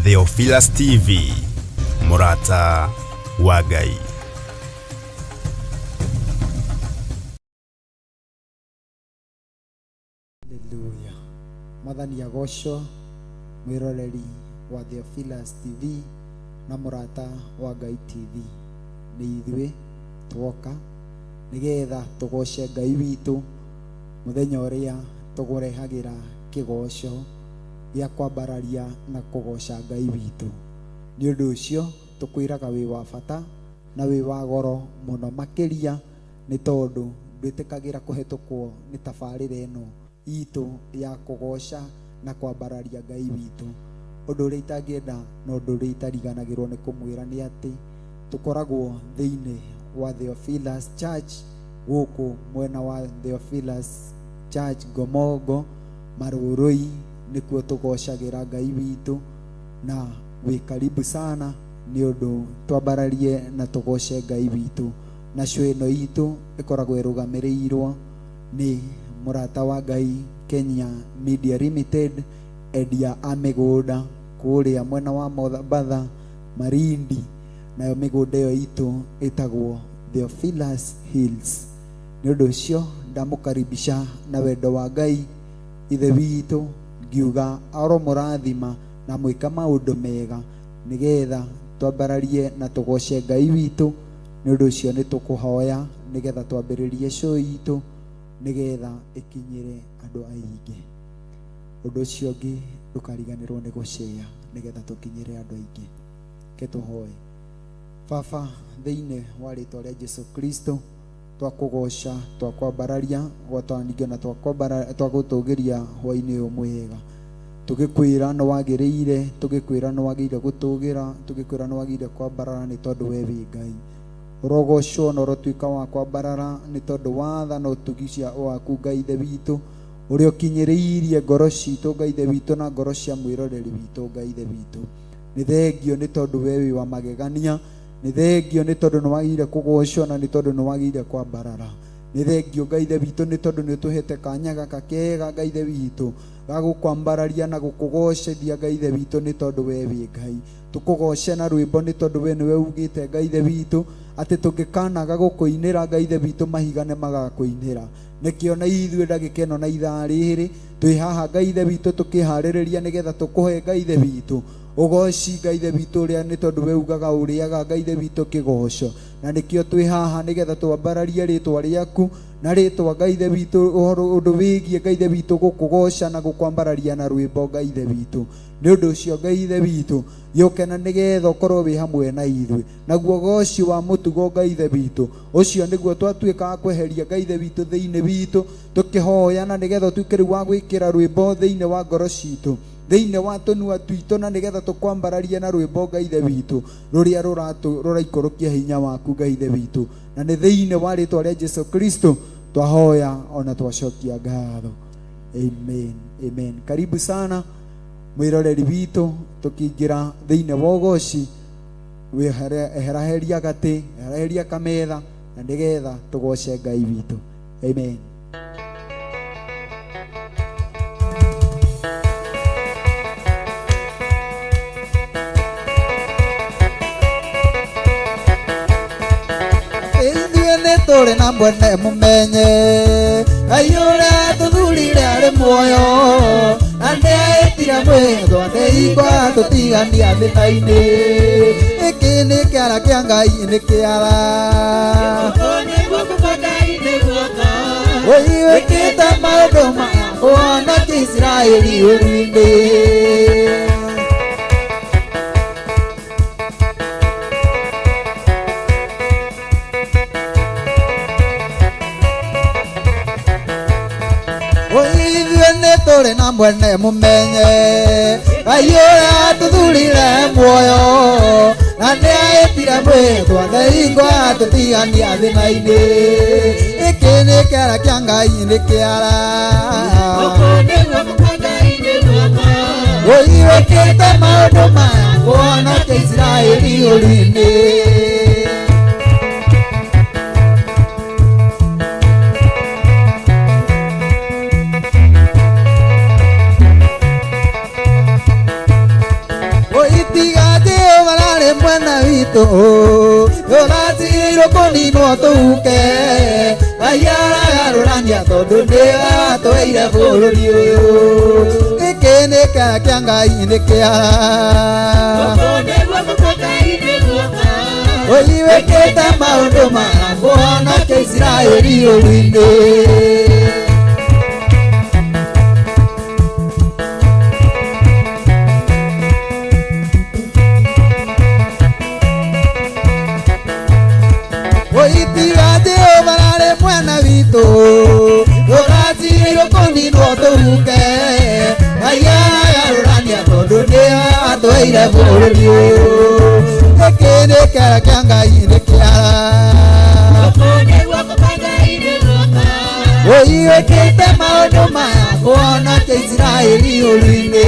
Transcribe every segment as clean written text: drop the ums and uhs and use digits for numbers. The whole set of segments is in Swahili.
Theophilus TV, Murata wa Ngai. Haleluya. Mwathani agocwo, mwiroreri wa Theophilus TV na Murata wa Ngai TV. Ni ithuĩ twoka nigetha tugoce Ngai witu muthenya ũrĩa tũkũrehagĩra kĩgoco gĩa kwambararia na kũgoca Ngai witu. Nĩ ũndũ ũcio tũkwĩraga wĩ wa bata na wĩ wa goro mũno makĩria, nĩ tondũ ndwĩtĩkagĩra kũhetũkwo nĩ tabarĩra ĩno itũ ya kũgoca na kwambararia Ngai witu. Ũndũ ũrĩa itangĩenda na ũndũ ũrĩa itariganagĩrwo nĩ kũmwĩra nĩ atĩ tũkoragwo thĩinĩ wa Theophilus Church gũkũ mwena wa Theophilus Church Gomongo Marũrũi, nĩkuo tũgocagĩra Ngai witu, na wĩ karibu sana nĩ ũndũ twambararie na tũgoce Ngai witu. Na show ĩno itũ ĩkoragwo ĩrũgamĩrĩirwo nĩ Murata wa Ngai Kenya Media Limited, endia a mĩgũnda kũrĩa mwena wa Mombatha, Malindi. Nayo mĩgũnda ĩyo itũ ĩtagwo Theophilus Hills. Nĩ ũndũ ũcio ndamũkaribisha na wendo wa Ngai ithe witũ, ngiuga aro mũrathima na mwĩka maũndũ mega nigetha twambararie na tũgoce Ngai witũ. Nĩ ũndũ ũcio nĩ tũkũhoya nigetha twambĩrĩrie show itũ nigetha ĩkinyĩre andũ aingĩ. Ũndũ ũcio ũngĩ ndũkariganĩrwo nĩ gũshare nigetha tũkinyĩre andũ aingĩ. Ke tũhoe. Baba, thĩinĩ wa rĩĩtwa rĩa Jesũ Kristo twakũgoca, twakwambararia, gwatwaningĩ na twagũtũgĩria hwainĩ ũyũ mwega. Tũgĩkwĩra nĩ wagĩrĩire, tũgĩkwĩra nĩ wagĩrĩire gũtũgĩra, tũgĩkwĩra nĩ wagĩrĩire kwambarara nĩ tondũ we wĩ Ngai. Ũrogocwo na ũrotuĩka wa kwambarara nĩ tondũ watha na ũtugicia waku Ngai ithe witũ, ũrĩa ũkinyĩrĩirie ngoro citũ Ngai ithe witũ na ngoro cia mwĩroreri witũ Ngai ithe witũ. Nĩ thengio nĩ tondũ we wĩ wa magegania, nĩ thengio nĩ tondũ nĩ wagĩrĩire kũgocwo na nĩ tondũ nĩ wagĩrĩire kwambarara. Nĩ thengio Ngai ithe witũ nĩ tondũ nĩ ũtũhete kanya gaka kega Ngai ithe witũ ga gũkwambararia na gũkũgocithia Ngai ithe witũ nĩ tondũ we wĩ Ngai. Tũkũgoce na rwĩmbo nĩ tondũ we nĩwe ugĩte Ngai ithe witũ atĩ tũngĩkanaga gũkũinĩra Ngai ithe witũ mahiga nĩ magakũinĩra. Nĩkĩo na ithuĩ ndagĩka ĩno na ithaa rĩrĩ twĩ haha Ngai ithe witũ tũkĩharĩrĩria nĩgetha tũkũhe Ngai ithe witũ ũgoci Ngai ithe witũ ũrĩa nĩ tondũ we ugaga ũrĩaga Ngai ithe witũ kĩgoco. Na nĩkĩo twĩ haha nĩgetha twambararie rĩĩtwa rĩaku na rĩĩtwa Ngai ithe witũ, ũhoro ũndũ wĩgiĩ Ngai ithe witũ gũkũgoca na gũkwambararia na rwĩmbo Ngai ithe witũ. Nĩ ũndũ ũcio Ngai ithe witũ gĩũke na nĩgetha ũkorwo wĩ hamwe na ithuĩ. Naguo goci wa mũtugo Ngai ithe witũ ũcio nĩguo twatuĩka kweheria Ngai ithe witũ thĩinĩ witũ, tũkĩhoya na nĩgetha ũtuĩke rĩu wa gwĩkĩra rwĩmbo thĩinĩ wa ngoro citũ, thĩinĩ wa tũnua twitũ, na nĩgetha tũkwambararie na rwĩmbo Ngai ithe witũ rũrĩa rũraikũrũkia hinya waku Ngai ithe witũ. Na nĩ thĩinĩ wa rĩĩtwa rĩa Jesũ Kristo twahoya ona twacokia ngatho. Amen, amen. Karibu sana mwĩroreri witũ, tũkĩingĩra thĩinĩ wa ũgoci, eheraheria gatĩ, eheraheria kametha na nĩgetha tũgoce Ngai witũ. Amen. Tũrĩ na mwene mũmenye Ngai ũrĩa tũthurire arĩ muoyo, na nĩetire mwĩhĩtwa nĩigua tũtigania thĩna-inĩ. Gĩkĩ nĩ kĩara kĩa Ngai, nĩ kĩara ũi wĩkĩte maũndũ ma ũhonokia Isiraeli ũru-inĩ. Tũrĩ na mwene mũmenye Ngai ũrĩa tũthurire muoyo, na nĩetire mwĩhĩtwa nĩigua tũtigania thĩna-inĩ. Gĩkĩ nĩ kĩara kĩa Ngai, nĩ kĩara ũi wĩkĩte maũndũ maya ũhonokia Isiraeli ũru-inĩ. witũ tũratigĩrwo kũninwo tũhuke Ngai aragarũrania tondũ nĩ atũheire bũrũri ũyũ gĩkĩ nĩ kĩara kĩa Ngai nĩ kĩara Ũi wĩkĩte maũndũ ma kũhonokia Isiraeli ũru-inĩ Oitiga Jehova arĩ mwena witũ tũratigĩrwo kũninwo tũhuke Ngai aragarũrania tondũ nĩ atũheire bũrũri ũyũ gĩkĩ nĩ kĩara kĩa Ngai nĩ kĩara Ũi wĩkĩte maũndũ maya kũhonokia Isiraeli ũru-inĩ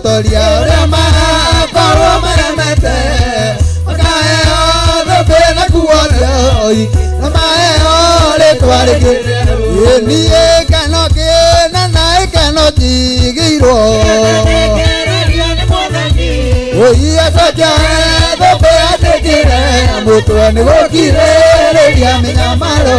mutoria uria makorwo maremete makaheo thũmbĩ na kuorio na maheo rĩtwa rĩngĩ niĩ keno kĩna na ĩkeno njigĩirwo acokia thũmbĩ andĩkĩre mũtwe nĩ gũkirĩrĩria mĩnyamaro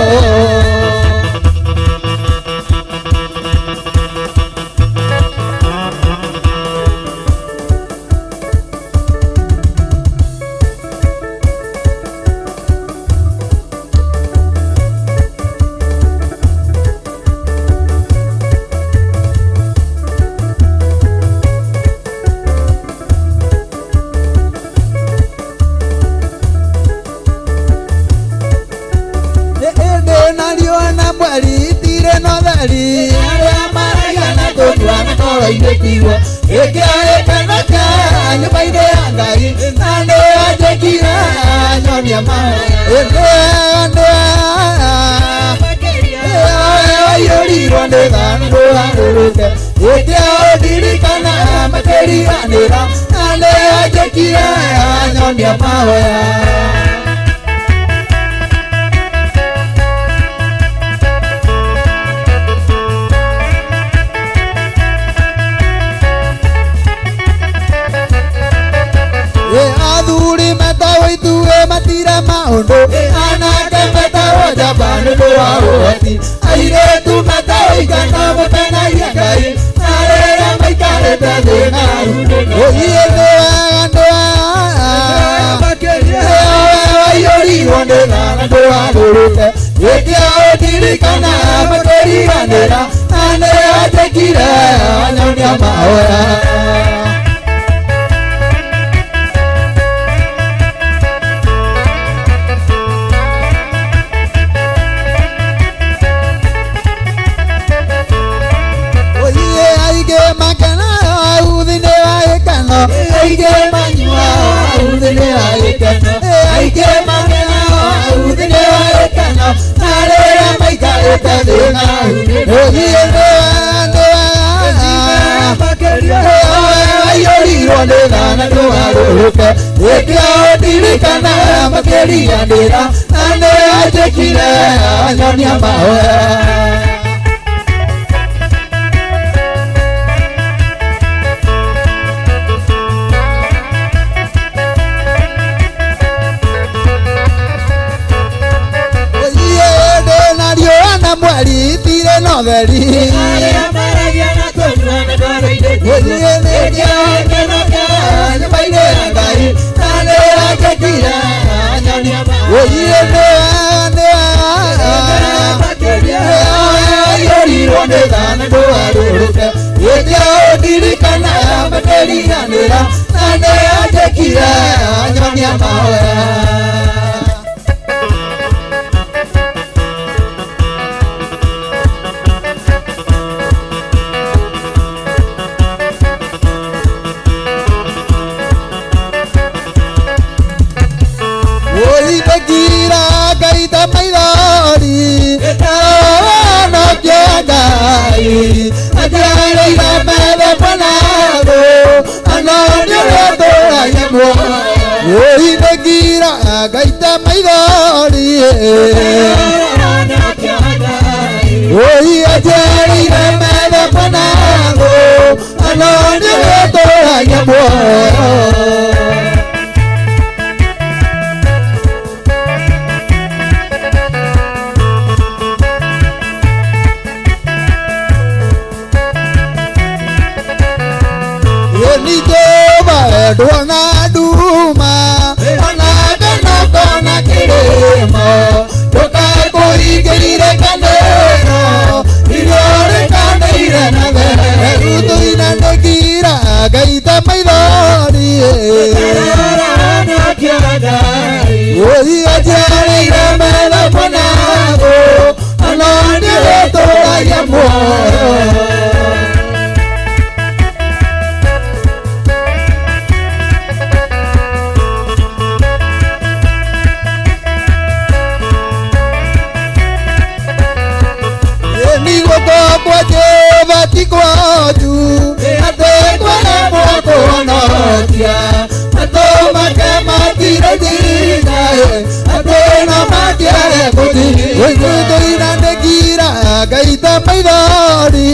gaita maithori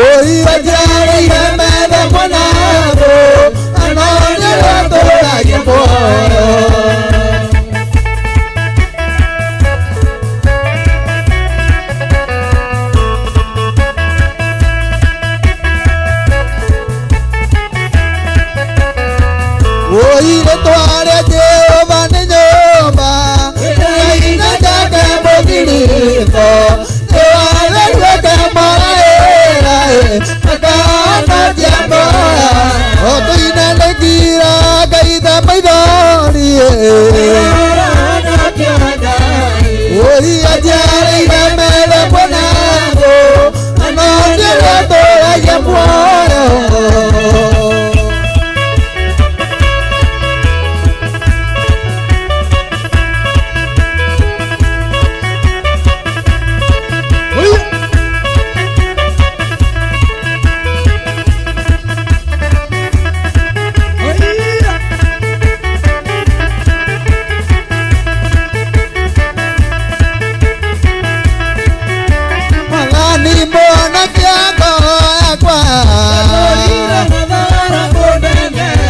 oi ajare irameda mwanabo anone ratora yebo oi retware Jehova ni nyumba ina jaga mogiriko ewale weke maraera akana tiambo otuina legira gaita maithori oi ajare irameda mwanabo anone ratora yebo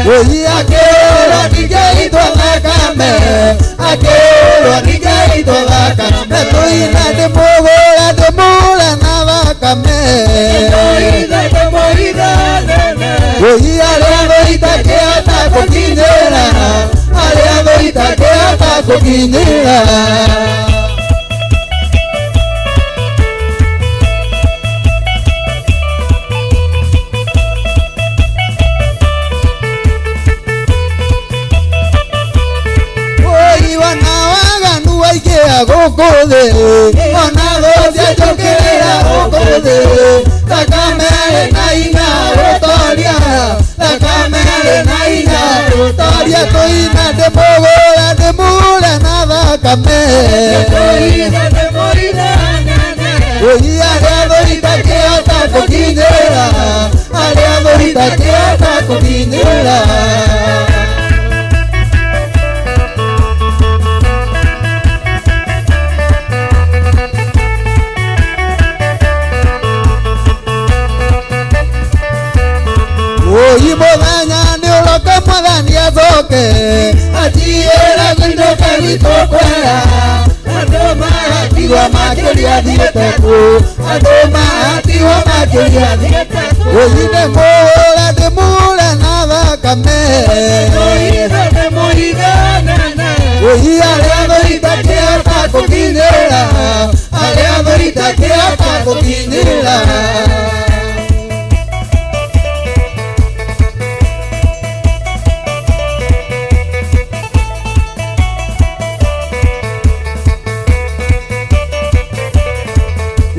oi akelo nigeito thakame akelo nigeito thakame tuina ndimugura ndimura na thakame oi aria thoita kĩhota gũkinyĩra aria thoita kĩhota gũkinyĩra gũkũthĩ ona thũcia njũkĩrĩra gũkũthĩ thakame na hinya gũtoria thakame na hinya gũtoria tũina ndĩmũgũra ndĩmure na thakame oi arĩa thũita kĩhota gũkinyĩra arĩa thũita kĩhota gũkinyĩra oi mũthenya nĩ ũroka mwathani acoke atigĩra gũinũka gwitũ kwega andũ mahatirwo makĩria thiĩte kũ andũ mahatirwo makĩria thiĩte kũ oi ndĩmũhũra ndĩmure na thakame oi arĩa thũita kĩhota gũkinyĩra arĩa thũita kĩhota gũkinyĩra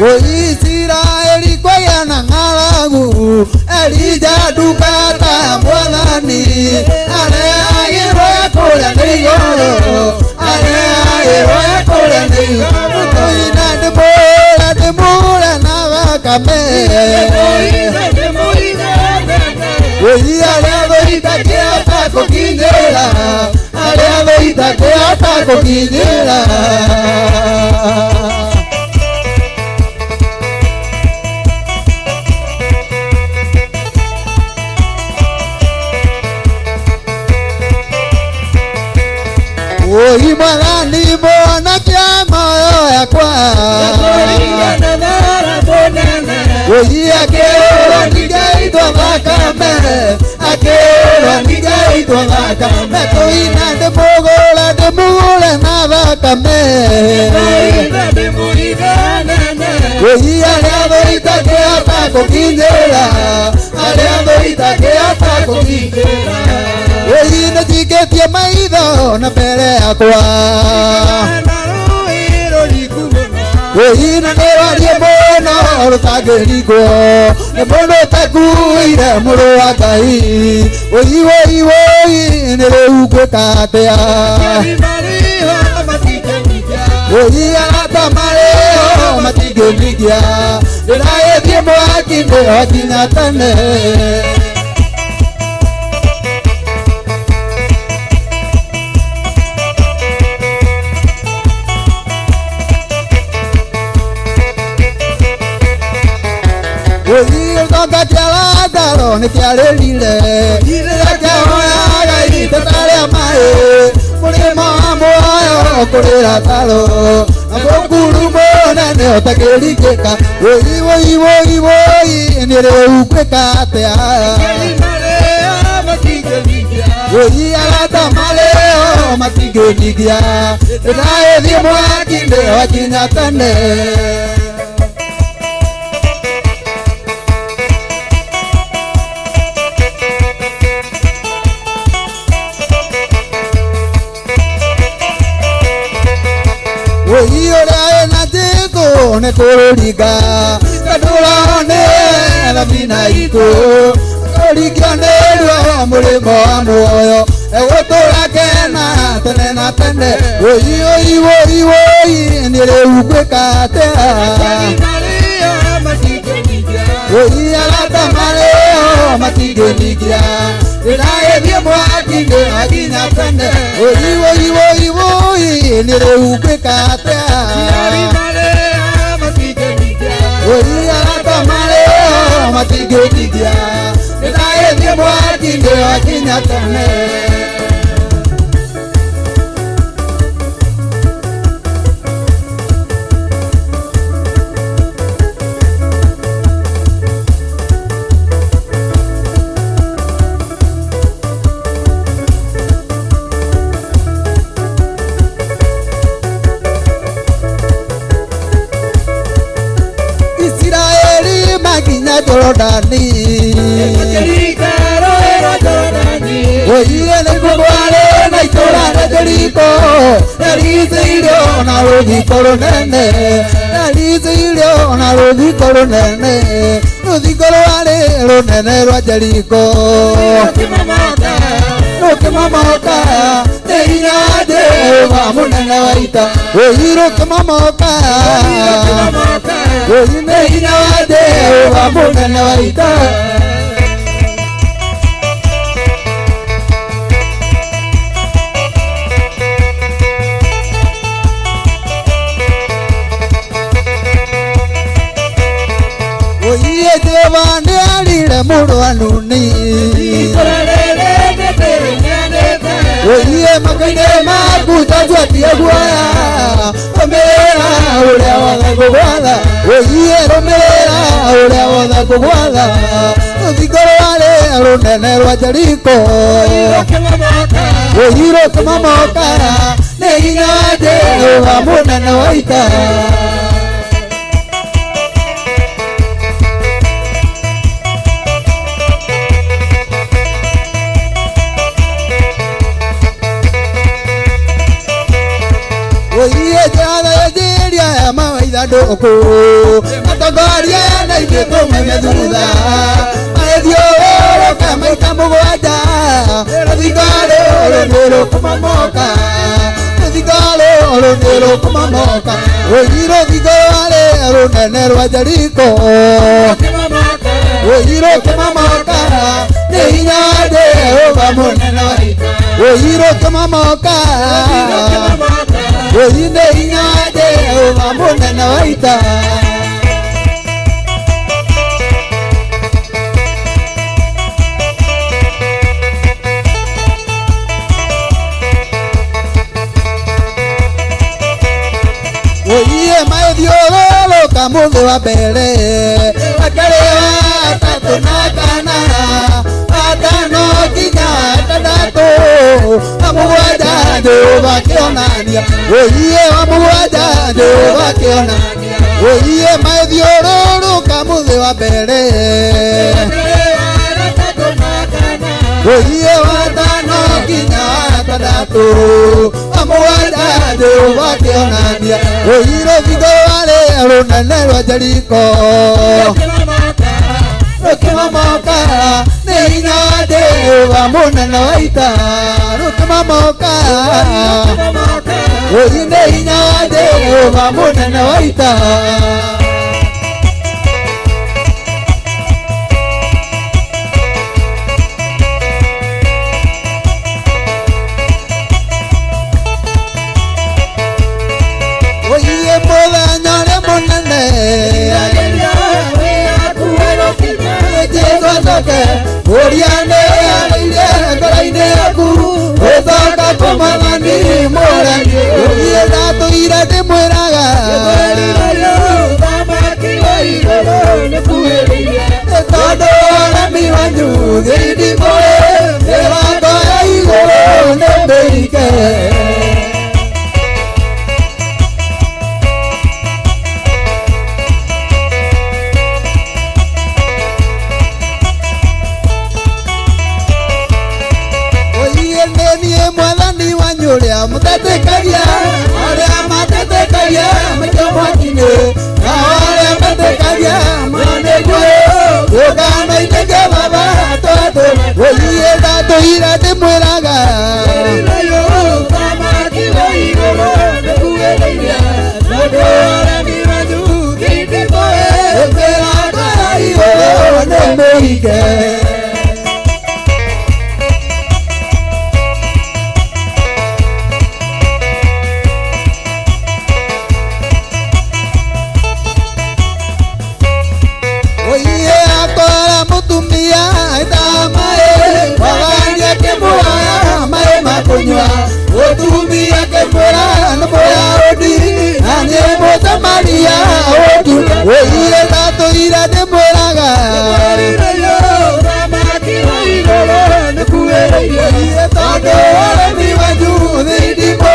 oi Israeli kwaya na ng'aragu Elija ndungata mwathani areagĩrwo kũrĩa nĩ igũrũ areagĩrwo kũrĩa nĩ igũrũ tũina ndĩmũre na thakame oi arĩa thũita kĩhota gũkinyĩra arĩa thũita kĩhota gũkinyĩra oi mwathani mwonakia moyo yakwa oi akĩrwo ndigaitwo thakame akĩrwo ndigaitwo thakame tũina ndĩmũgũra ndĩmure na thakame oi arĩa thũita kĩhota gũkinyĩra arĩa thũita kĩhota gũkinyĩra oi nĩnjingĩtie maitho na mbere yakwa oi na nĩwarie mũno rũtangĩringwo nĩ mũndũ ũtakuire mũrũ wa Ngai oi nĩ rĩu ngwĩka atĩa oi arata marĩho matingĩmingia ndĩragĩthiĩ mwaki-inĩ o nginya tene Oyi toka tiala dalo ni tiale lile. Ila tiawa ya ita tale amae. Mure mambo ayo kurera dalo. Abo kuru mona ne otakeli keka. Oyi nire ukweka tea. Oyi alata maleo matige nigia. Nae di mwakinde wakinyatane. Oyi ora na teko ne kororiga. Kadula ne la mina iko. Korigane ro mulimo amoyo. Ewotora kena tenena tende. Oyi nire ukweka tea. Oyi alata maleo matige nigia. Inae bie mwakinde aginya tende. Oyi nire ukweka tea. Oyi alata maleo matige nigia. Inae bie mwakinde aginya tende. Jordani Oyi ene kubwale na itora Jericho Nalizilio na rodi koronene Nalizilio na rodi koronene Rodi koronene ronene rwa Jericho Roke mamoka Neinyade wa munene waita Oyi roke mamoka Oyi neinyade wa munene waita Oyi ejevane alile muru anuni Oyi makine makuta tia guaya Omera ule wala kugwala Oyi romera ule wala kugwala Zikoro wale alunene rwa Jericho Oyi roke mamoka Neinyade wa munene waita Oyi ejada ejiria ya mawaida doko Matogorie na ibeto memedhuda Maedhio oro kama itamugwaja Rozigalo oro nero kumamoka Rozigalo oro nero kumamoka Oyi rozigalo oro nene rwa Jericho Oyi roke mamoka Neinyade wa munene waita Oyi roke mamoka Oyi neinyade wa munene waita Oyi maedhio lolo kamundu wa mbere Akarewa tatu na kana Atano kinya tadatu Amugwaja Jehova kionania Oyiye amugwaja Jehova kionania Oyiye maedhio lolo kamundu wa mbere Oyiye watano kinya tadatu Amugwaja Jehova kionania Oyi rozigo wale alunene rwa Jericho Roke mamoka Neinyade wa munene waita Roke mamoka Oyi neinyade wa munene waita Oyi mola nyore munene Oriane aire koraine aku Otoka komamani morani Ogieda tuira de moraga Tamaki waigoro nekueria Todo mi wanju Gidi moe Eva goya igoro Nebeike Mwathani wanyu uria mutetekagia aria matetekagia mjomotine na aria matetekagia manegwe ukanaitege baba toto oyienda tuira ndimwiraga yo tamaki waigoro nekuereiria tondu aremi wanyu gindimoe ekeraga igoro nemeike Otumia ke mora no boya odi anye mota maria odu oye na to ira de moraga yo tamaki waigoro nekuereiria ye todo mi wanju di mo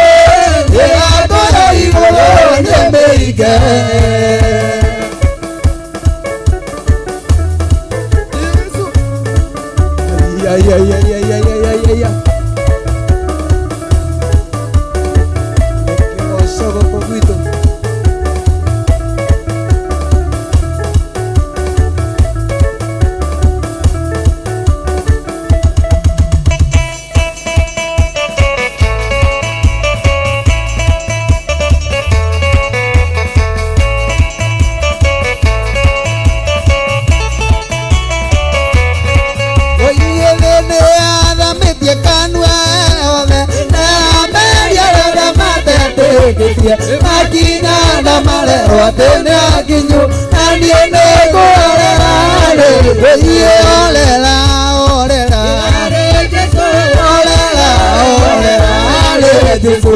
ye agora igoro ne meike ya Makina na mare otene akinyu aniene korera le oye olela olela olela olela le Jesu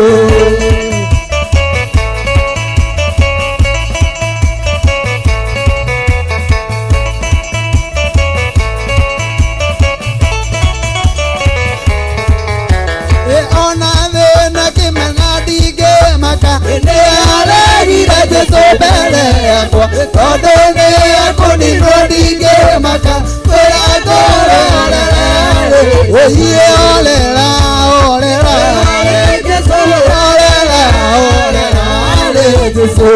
Odene akoni rodige maka Ola oye olela olela olela olela le Jesu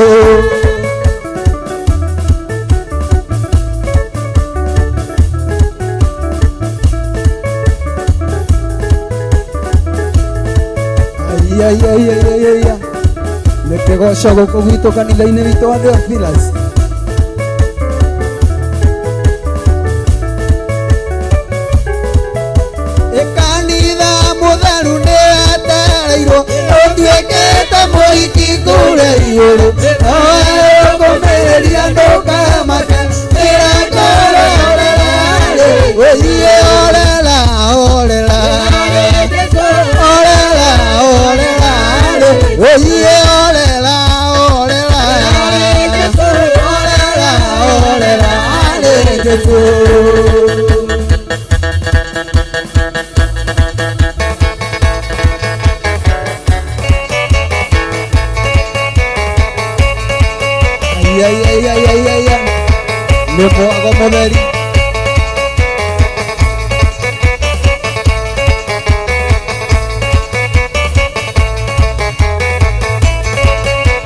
ay me pegó shogo kogito kanitha-inĩ witũ wa Theophilus kanitha mũtheru nĩ etereirwo ũtuĩkĩte mũhiki kũrĩa igũrũ kũmĩrĩria ndũkamake mĩrango orera oye orera orera orera orera oye orera orera orera orera Jesu me pongo moderi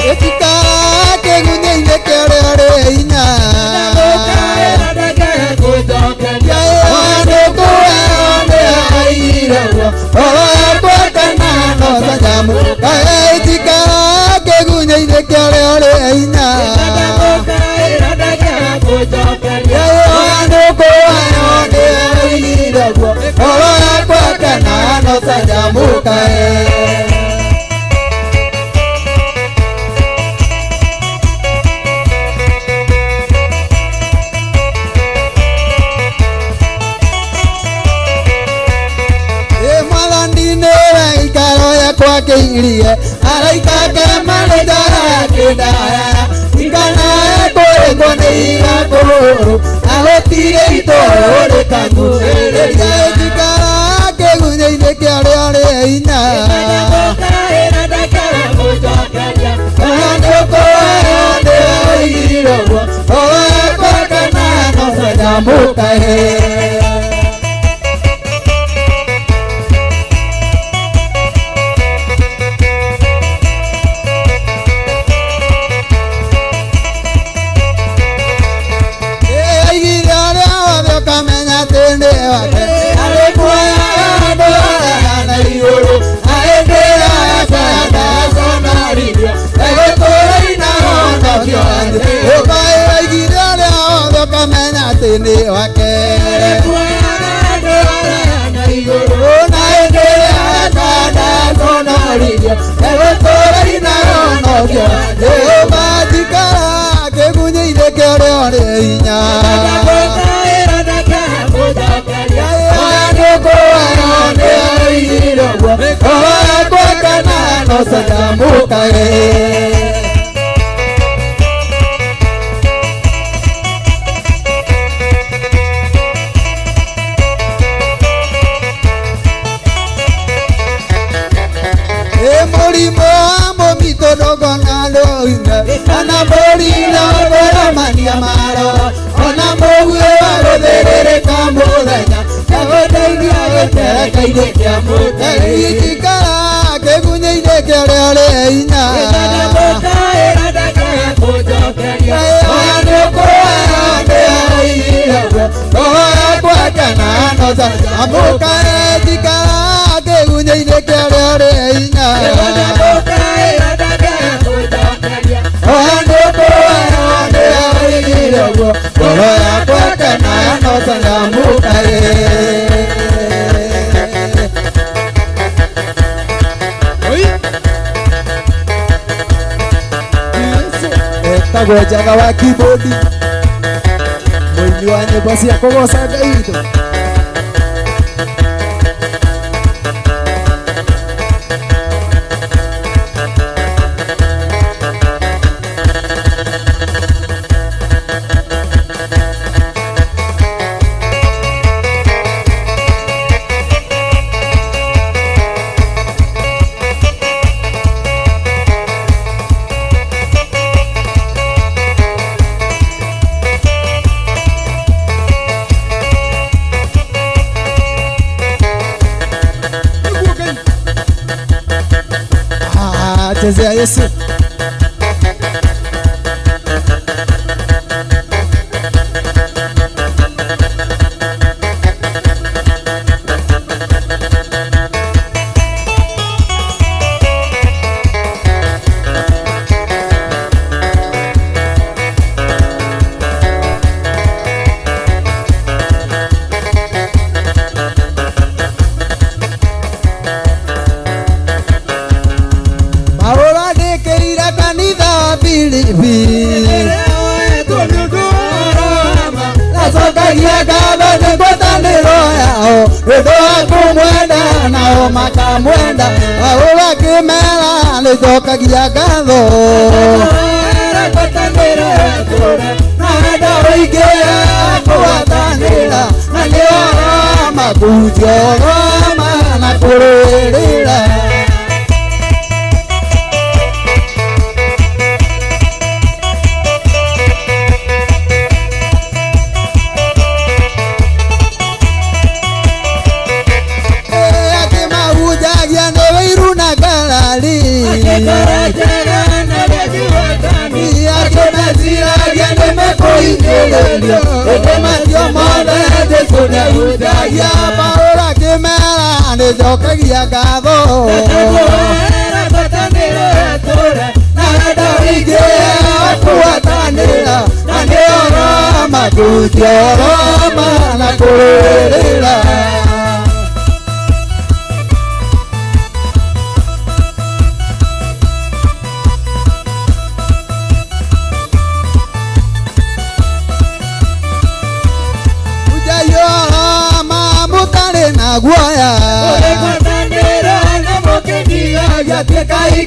etika ke gunye ke ore ina akiirie araikake manejara kidaya ingana kwego ni igakuru ahotire itoro rikanguhĩrĩria njikara kĩgunyĩ-inĩ kĩarĩa rĩ hinya ona ndĩoigire ũguo ũgakwa kana nocanjamũkahe ni wake unaendelea kada sonoririo egotoraina onogio eobajikara kegunyĩire kĩarĩa rĩ hinya nĩoigire ũguo ogakwa kana nocanjamũkahe ona morina oramania maro ona moguo agũthĩrĩrĩka mũthenya egũteithia gĩtereka-inĩ kĩa mũthenya njikara kĩgunyĩ-inĩ kĩarĩa rĩ hinya ogakwa kana nocanjamũkahe njikara kĩgunyĩ-inĩ kĩarĩa rĩ hinya ngoro yakwa kana nocanjamũkahe etagwo Njaga wa keyboard mũini wa nyĩmbo cia kũgoca Ngai witũ chezea Yesu nacokagia ngatho nĩ ngwatanĩro yao nĩũndũ wa kũmwenda nao makamwenda ũgakĩmera nĩcokagia ngatho na wenda ũingĩ kũgwatanĩra na nĩo makũhunjia ũroma na kũrũĩrĩra nĩcokagia ngatho na rĩngĩ kũgwatanĩra na nĩo makũhunjia ũroma na kũrũĩrĩra guaya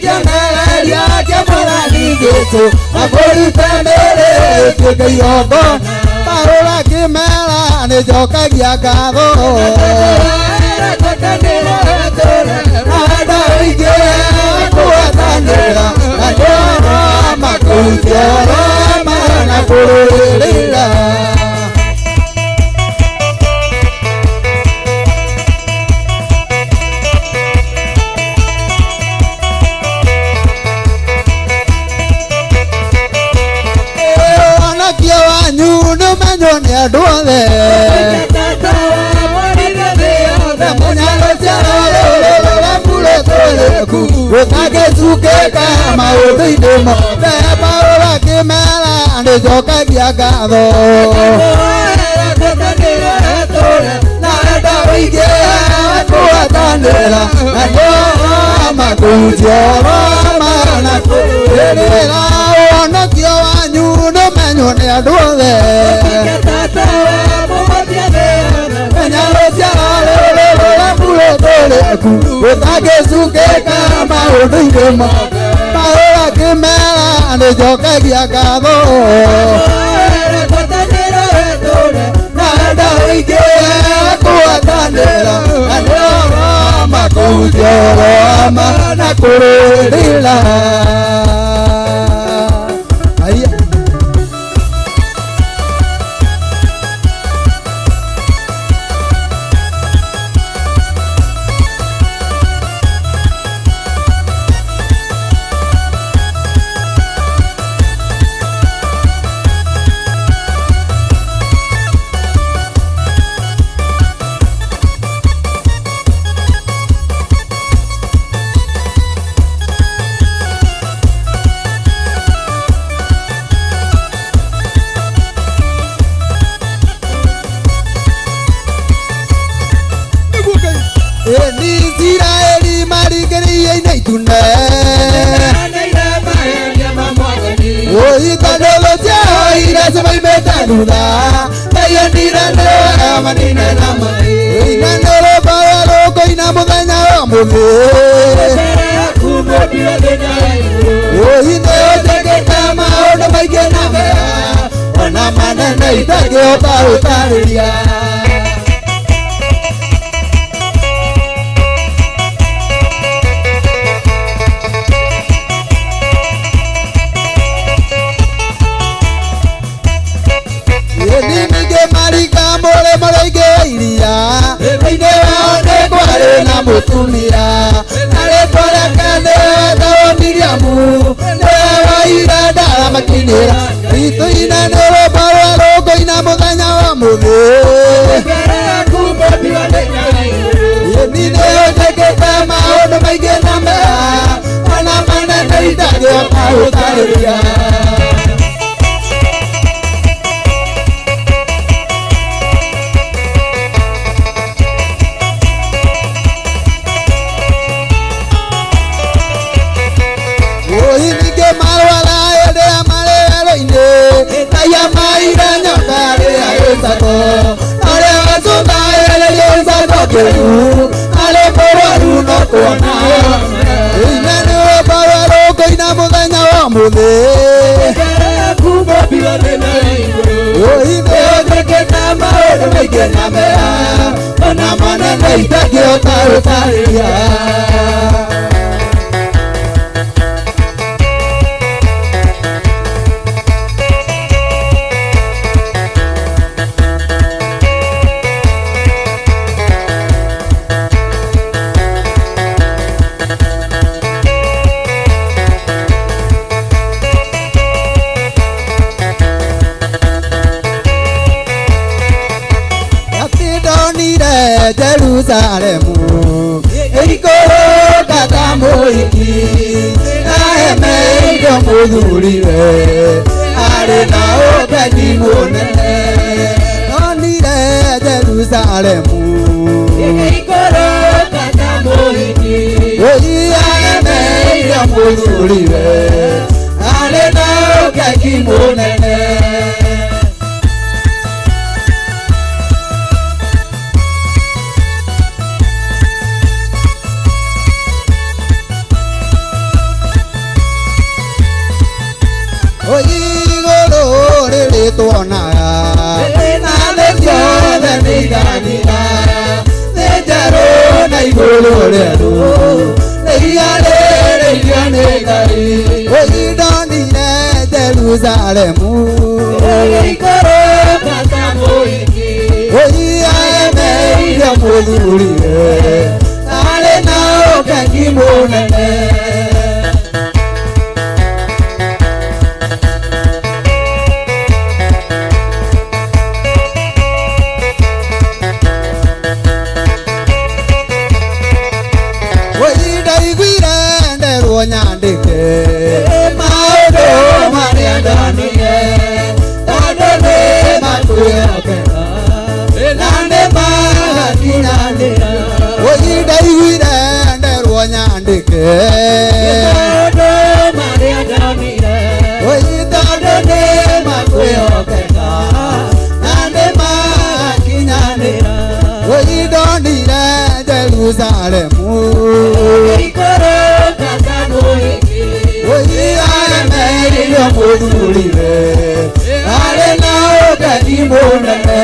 kĩonereria kĩmũranithĩtwo na kũruta mbere tuĩke igongona Paũla akĩmera nĩnjokagia ngatho na ũingĩ kũgwatanĩra na ndoro makũrutia ũroma na kũrũĩrĩra nĩũmenywo nĩ andũ othe gũtangĩcukĩka maũndũ-inĩ mothe Paũla akĩmera nĩnjokagia ngatho na enda ũingĩ kũgwatanĩra na ndoro makũrutia ũroma na kũrũĩrĩra wonokio wanyu nĩũmenywo nĩ andũ othe gũtangĩcukĩka maũndũ-inĩ mothe Paũla akĩmera nĩnjokagia ngatho na enda ũingĩ kũgwatanĩra na ndoro makũrutia ũroma na kũrũĩrĩra Israeli marigĩrĩire-inĩ itune ũitandũlũ ciao iria cimaimĩte thutha taiyandiranĩra manine na inandũlũ Paũla kũina mũthenya wa mũthĩ nĩ ũnjĩkĩte maũndũ maingĩ na mega ona manene itangĩhota gũtarĩria mũtumia narĩ twarekane wetagwo Miriamu nĩwe waira ndaramakinyĩra ritũ-inĩ nĩrĩ Paũla kũina mũthenya wa mũthĩ ni nĩũnjĩkĩte maũndũ maingĩ na mega ona manene itangĩhota gũtarĩria ale porwaru no kuona inene Paũla kũina mũthenya wa mũthĩ nĩũnjĩkĩte maũndũ maingĩ na mega ona manene itangĩhota gũtarĩria Jerusalemu ikoro kata moiki aheme ido mudhuriwe are na obedi monene onire Jerusalemu ikoro kata moiki aheme ido mudhuriwe are na obedi monene igulurero leiyale ngai oyidonire Jerusalemu ikoro katamoiki oyiame ya mudurire ale nao kakimonene nyandike maodo mariandaniye tadone matuyakena nande mahakinande oyidaiwire nderwo nyandike maodo mariandaniye oyidadone matuyakena nande mahakinande oyidonire Jerusalemu mudurire ale nao kakimonene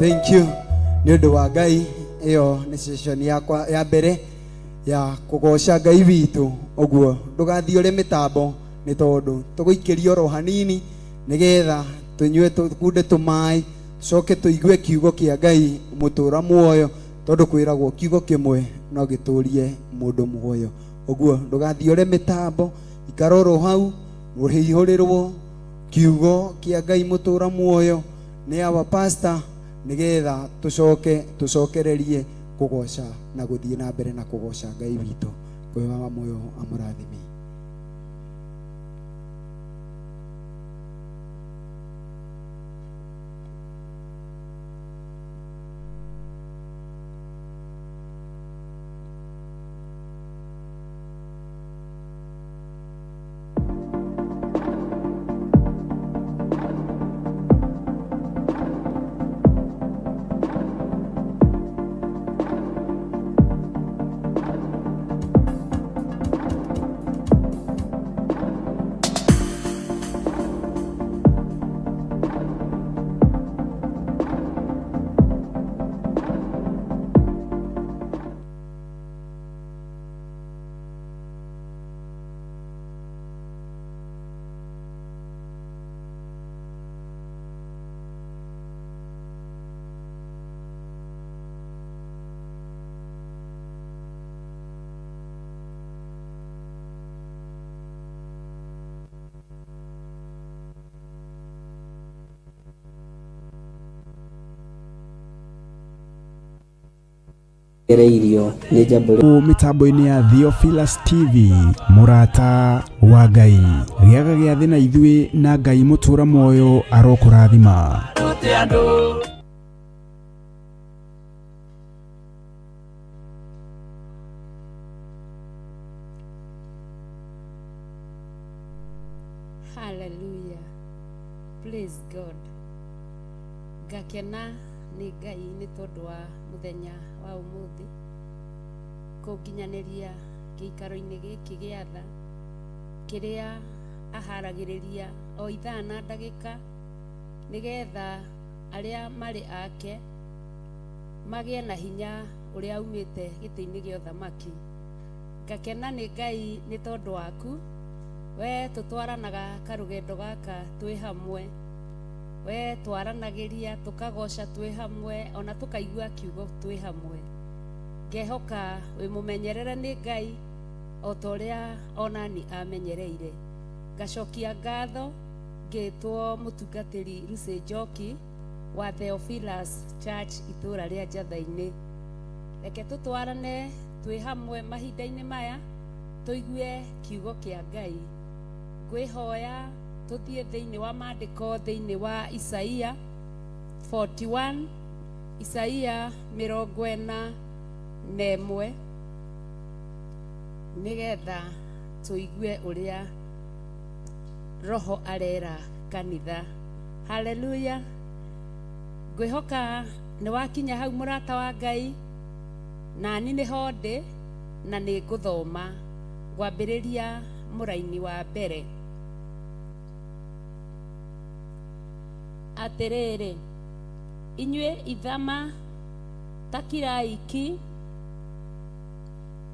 Thank you. Nĩũndũ wa Ngai ĩyo nĩ session yakwa ya mbere ya kugoca Ngai witũ ũguo ndũgathiĩ ũrĩ mĩtambo nĩ tondũ tũgũikĩria oro hanini nĩgetha tũnyue tũkunde tũmaĩ coke tũigue kiugo kĩa Ngai mũtũra muoyo tondũ kwĩragwo kiugo kĩmwe no gĩtũrie mũndũ muoyo ũguo ndũgathiĩ ũrĩ mĩtambo ikara oro hau ũhĩihũrĩrwo kiugo kĩa Ngai mũtũra muoyo nĩ our pastor nigetha tucokererie kugoca na guthii na mbere na kugoca Ngai witũ kwĩwa muoyo amũrathimi. mitambo-inĩ ya Theophilus TV murata wa Ngai gĩaga gĩa thĩ na ithuĩ na Ngai mũtũra muoyo arokũrathima. Hallelujah. Praise God. Ngakena nĩ Ngai nĩ tondũ wa mũthenya wa ũmũthĩ kũnginyanĩria gĩikaro-inĩ gĩkĩ gĩa tha kĩrĩa aharagĩrĩria o ithaa na ndagĩka nĩgetha arĩa marĩ ake magĩe na hinya ũrĩa umĩte gĩtĩ-inĩ gĩa ũthamaki. Ngakena nĩ Ngai nĩ tondũ waku we tũtwaranaga karũgendo gaka twĩ hamwe, we twaranagĩria tũkagoca twĩ hamwe, ona tũkaigua kiugo twĩ hamwe. Ngehoka wĩ mũmenyerere nĩ Ngai o ta ũrĩa onani amenyereire. Ngacokia ngatho ngĩtwo mũtungatĩri Lucy Njoki wa Theophilus Church itũra rĩa Njatha-inĩ. Reke tũtwarane twĩ hamwe mahinda-inĩ maya tũigue kiugo kĩa Ngai. Ngwĩhoya tũthiĩ thĩinĩ wa maandĩko thĩinĩ wa Isaia 41, Isaia 41 nĩgetha tũigue ũrĩa Roho arera kanitha. Hallelujah. Ngwĩhoka nĩ wakinya hau mũrata wa Ngai, na ni nĩho ndĩ na nĩ ngũthoma ngwambĩrĩria mũraini wa mbere. Atĩrĩrĩ, inyuĩ ithama takirai ki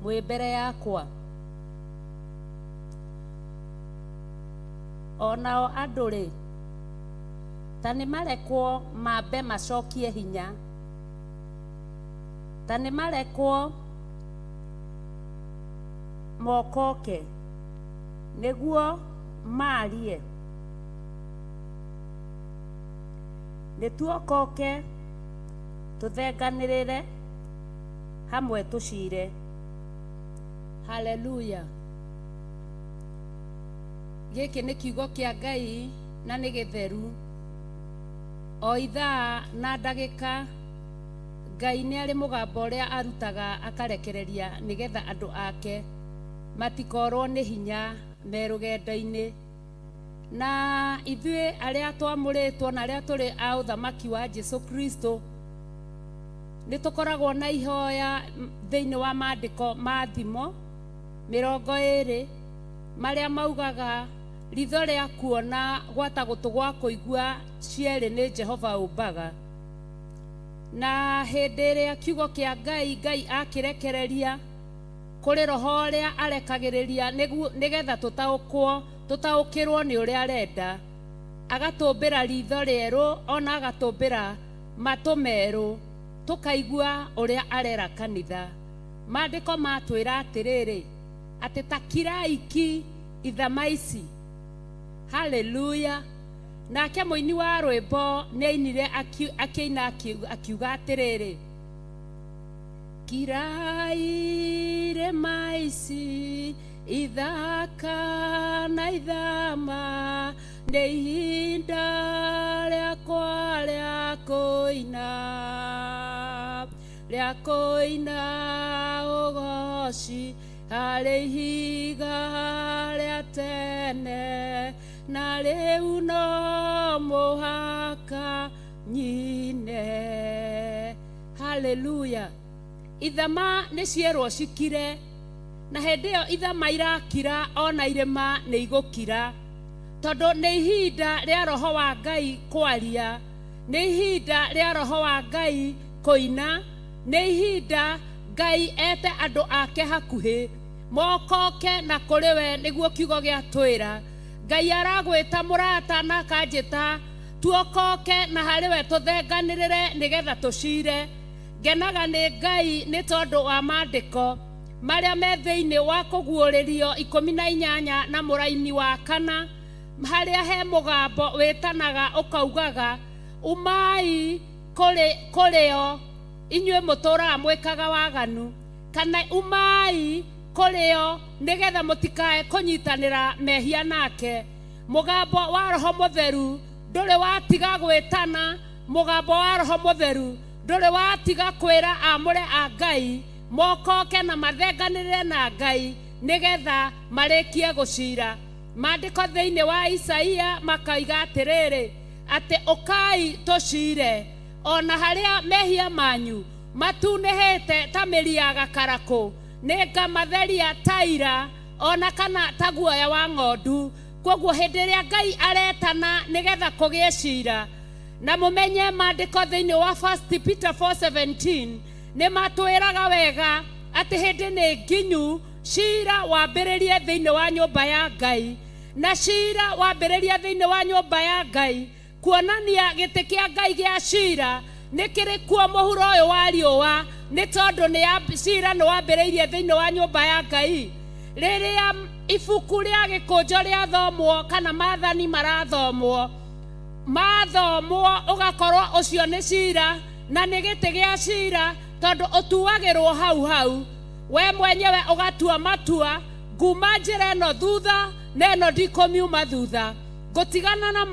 mwĩ mbere yakwa, onao andũ-rĩ ta nĩmarekwo mambe macokie hinya, ta nĩmarekwo mokoke nĩguo marie, nĩtuokoke tũthenganĩrĩre hamwe tũcire. Hallelujah. Gĩkĩ nĩ kiugo kĩa Ngai na nĩ gĩtheru. O ithaa na ndagĩka Ngai nĩ arĩ mũgambo ũrĩa arutaga akarekereria nĩgetha andũ ake matikorwo nĩ hinya me rũgendo-inĩ. Na ithuĩ arĩa twamũrĩtwo na arĩa tũrĩ a ũthamaki wa Jesu Kristo nĩ tũkoragwo na ihoya thĩinĩ wa maandĩko ma thimo 20 marĩa maugaga ritho rĩa kuona gwata gũtũ gwa kũigua cierĩ nĩ Jehova ũmbaga. Na hĩndĩ ĩrĩa kiugo kĩa Ngai akĩrekereria kũrĩ Roho ũrĩa arekagĩrĩria nĩgetha tũtaũkĩrwo nĩ ũrĩa arenda, agatũmbĩra ritho rĩerũ ona agatũmbĩra matũ merũ, tũkaigua ũrĩa arera kanitha. Maandĩko matwĩra atĩrĩrĩ atĩ takirai ki ithama ici. Hallelujah. Nake mũini wa rwĩmbo nĩ ainire akĩina akiuga atĩrĩrĩ, kirai irĩma ici ithaka na ithama, nĩ ihinda rĩakwa rĩa kũina ũgooci harĩ ihiga rĩa tene, na rĩu no mũhaka nyine. Hallelujah. Ithama nĩ cierwo cikire, na hĩndĩ ĩyo ithama irakira ona irĩma nĩ igũkira, tondũ nĩ ihinda rĩa Roho wa Ngai kwaria, nĩ ihinda rĩa Roho wa Ngai kũina, nĩ ihinda Ngai ete andũ ake hakuhĩ mokoke na kũrĩ we nĩguo kiugo gĩa twĩra. Ngai aragwĩta mũrata na akanjĩta tuokoke na harĩ we tũthenganĩrĩre nĩgetha tũcire. Ngenaga nĩ Ngai nĩ tondũ wa maandĩko marĩa me thĩinĩ wa kũguũrĩrio 18 na mũraini wa 4, harĩa he mũgambo wĩtanaga ũkaugaga, umai kũrĩo inyuĩ mũtũũraga mwĩkaga waganu, kana umai kũrĩo nĩgetha mũtikae kũnyitanĩra mehia nake. Mũgambo wa Roho Mũtheru ndũrĩ watiga gwĩtana, mũgambo wa Roho Mũtheru ndũrĩ watiga kwĩra amũre a Ngai mokoke na mathenganĩrĩre na Ngai nĩgetha marĩkie gũcira. Maandĩko thĩinĩ wa Isaia makoiga atĩrĩrĩ, atĩ ũkai tũcire, ona harĩa mehia manyu matunĩhĩte ta mĩri ya gakarakũ, nĩngamatheria ta ira, ona kana ta guoya wa ng'ondu. Koguo hĩndĩ ĩrĩa Ngai aretana nĩgetha kũgĩe cira, na mũmenye maandĩko thĩinĩ wa 1 Peter 4:17 nĩ matwĩraga wega atĩ hĩndĩ nĩ nginyu cira wambĩrĩrie thĩinĩ wa nyũmba ya Ngai, na cira wambĩrĩrie thĩinĩ wa nyũmba ya Ngai, kuonania gĩtĩ kĩa Ngai gĩa cira nĩ kĩrĩ kuo mũhuro ũyũ wa riũa, nĩ tondũ cira nĩ wambĩrĩirie thĩinĩ wa nyũmba ya Ngai. Rĩrĩa ibuku rĩa gĩkũnjo rĩathomwo kana maathani marathomwo, ũgakorwo ũcio nĩ cira na nĩ gĩtĩ gĩa cira, tondũ ũtuagĩrwo hau hau, we mwenyewe ũgatua matua, nguma njĩra ĩno thutha na ĩno ndikũmiuma thutha, ngũtigana na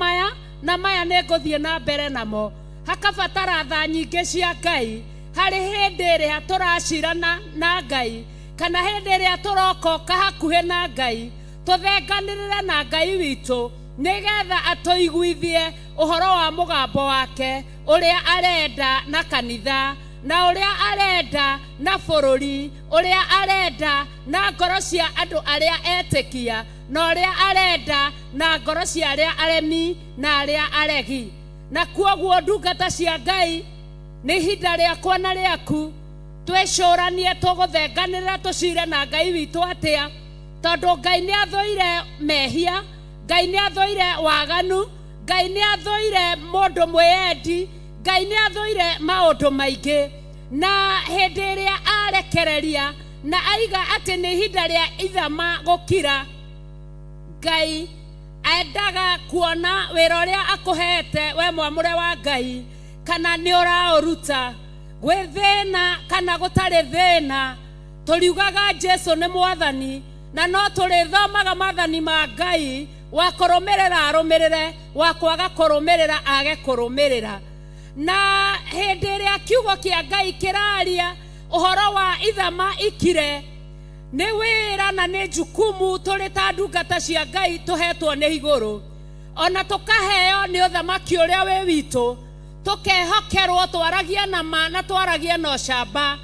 maya nĩ ngũthiĩ na mbere namo. Hakabatara tha nyingĩ cia Ngai harĩ hĩndĩ ĩrĩa tũracirana na Ngai, kana hĩndĩ ĩrĩa tũrokoka hakuhĩ na Ngai, tũthenganĩrĩre na Ngai witũ nĩgetha atũiguithie ũhoro wa mũgambo wake ũrĩa arenda na kanitha, na ũrĩa arenda na bũrũri, ũrĩa arenda na ngoro cia andũ arĩa etĩkia, na ũrĩa arenda na ngoro cia arĩa aremi na arĩa aregi. Na kuoguo ndungata cia Ngai, nĩ ihinda rĩakwa na rĩaku twĩcũranie tũgũthenganĩrĩra tũcire na Ngai witũ atĩa, tondũ Ngai nĩ athũire mehia, Ngai nĩ athũire waganu, Ngai nĩ athũire mũndũ mwĩendi, Ngai nĩ athũire maũndũ maingĩ. Na hĩndĩ ĩrĩa arekereria na aiga atĩ nĩ ihinda rĩa ithama gũkira, Ngai endaga kuona wĩra ũrĩa akũhete we mwamũre wa Ngai kana nĩ ũraũruta. Gwĩ thĩna kana gũtarĩ thĩna, tũriugaga Jesũ nĩ mwathani, na no tũrĩthomaga maathani ma Ngai, wa kũrũmĩrĩra arũmĩrĩre, wa kwaga kũrũmĩrĩra age kũrũmĩrĩra. Na hĩndĩ ĩrĩa kiugo kĩa Ngai kĩraria ũhoro wa ithama ikire, nĩ wĩra na nĩ jukumu tũrĩ ta ndungata cia Ngai tũhetwo nĩ igũrũ, ona tũkaheo nĩ ũthamaki ũrĩa wĩ witũ, tũkehokerwo twaragie na ma na twaragie na ũcamba,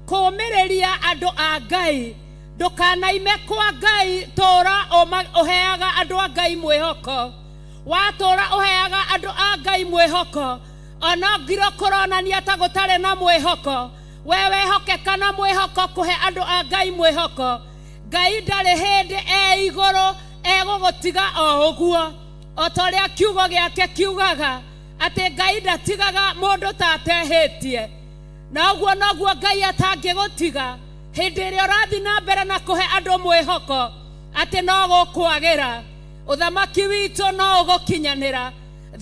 kũũmĩrĩria andũ a Ngai. Ndũkanaime kwa Ngai, tũũra ũheaga andũ a Ngai mwĩhoko. Watũũra ũheaga andũ a Ngai mwĩhoko, ona ngiro kũronania ta gũtarĩ na mwĩhoko, we wehokeka na mwĩhoko kũhe andũ a Ngai mwĩhoko, Ngai ndarĩ hĩndĩ igũrũ egũgũtiga o ũguo. O ta ũrĩa kiugo gĩake kiugaga atĩ Ngai ndatigaga mũndũ ta atehĩtie, na ũguo noguo Ngai atangĩgũtiga hĩndĩ ĩrĩa ũrathiĩ na mbere na kũhe andũ mwĩhoko atĩ no gũkwagĩra, ũthamaki witũ no ũgũkinyanĩra,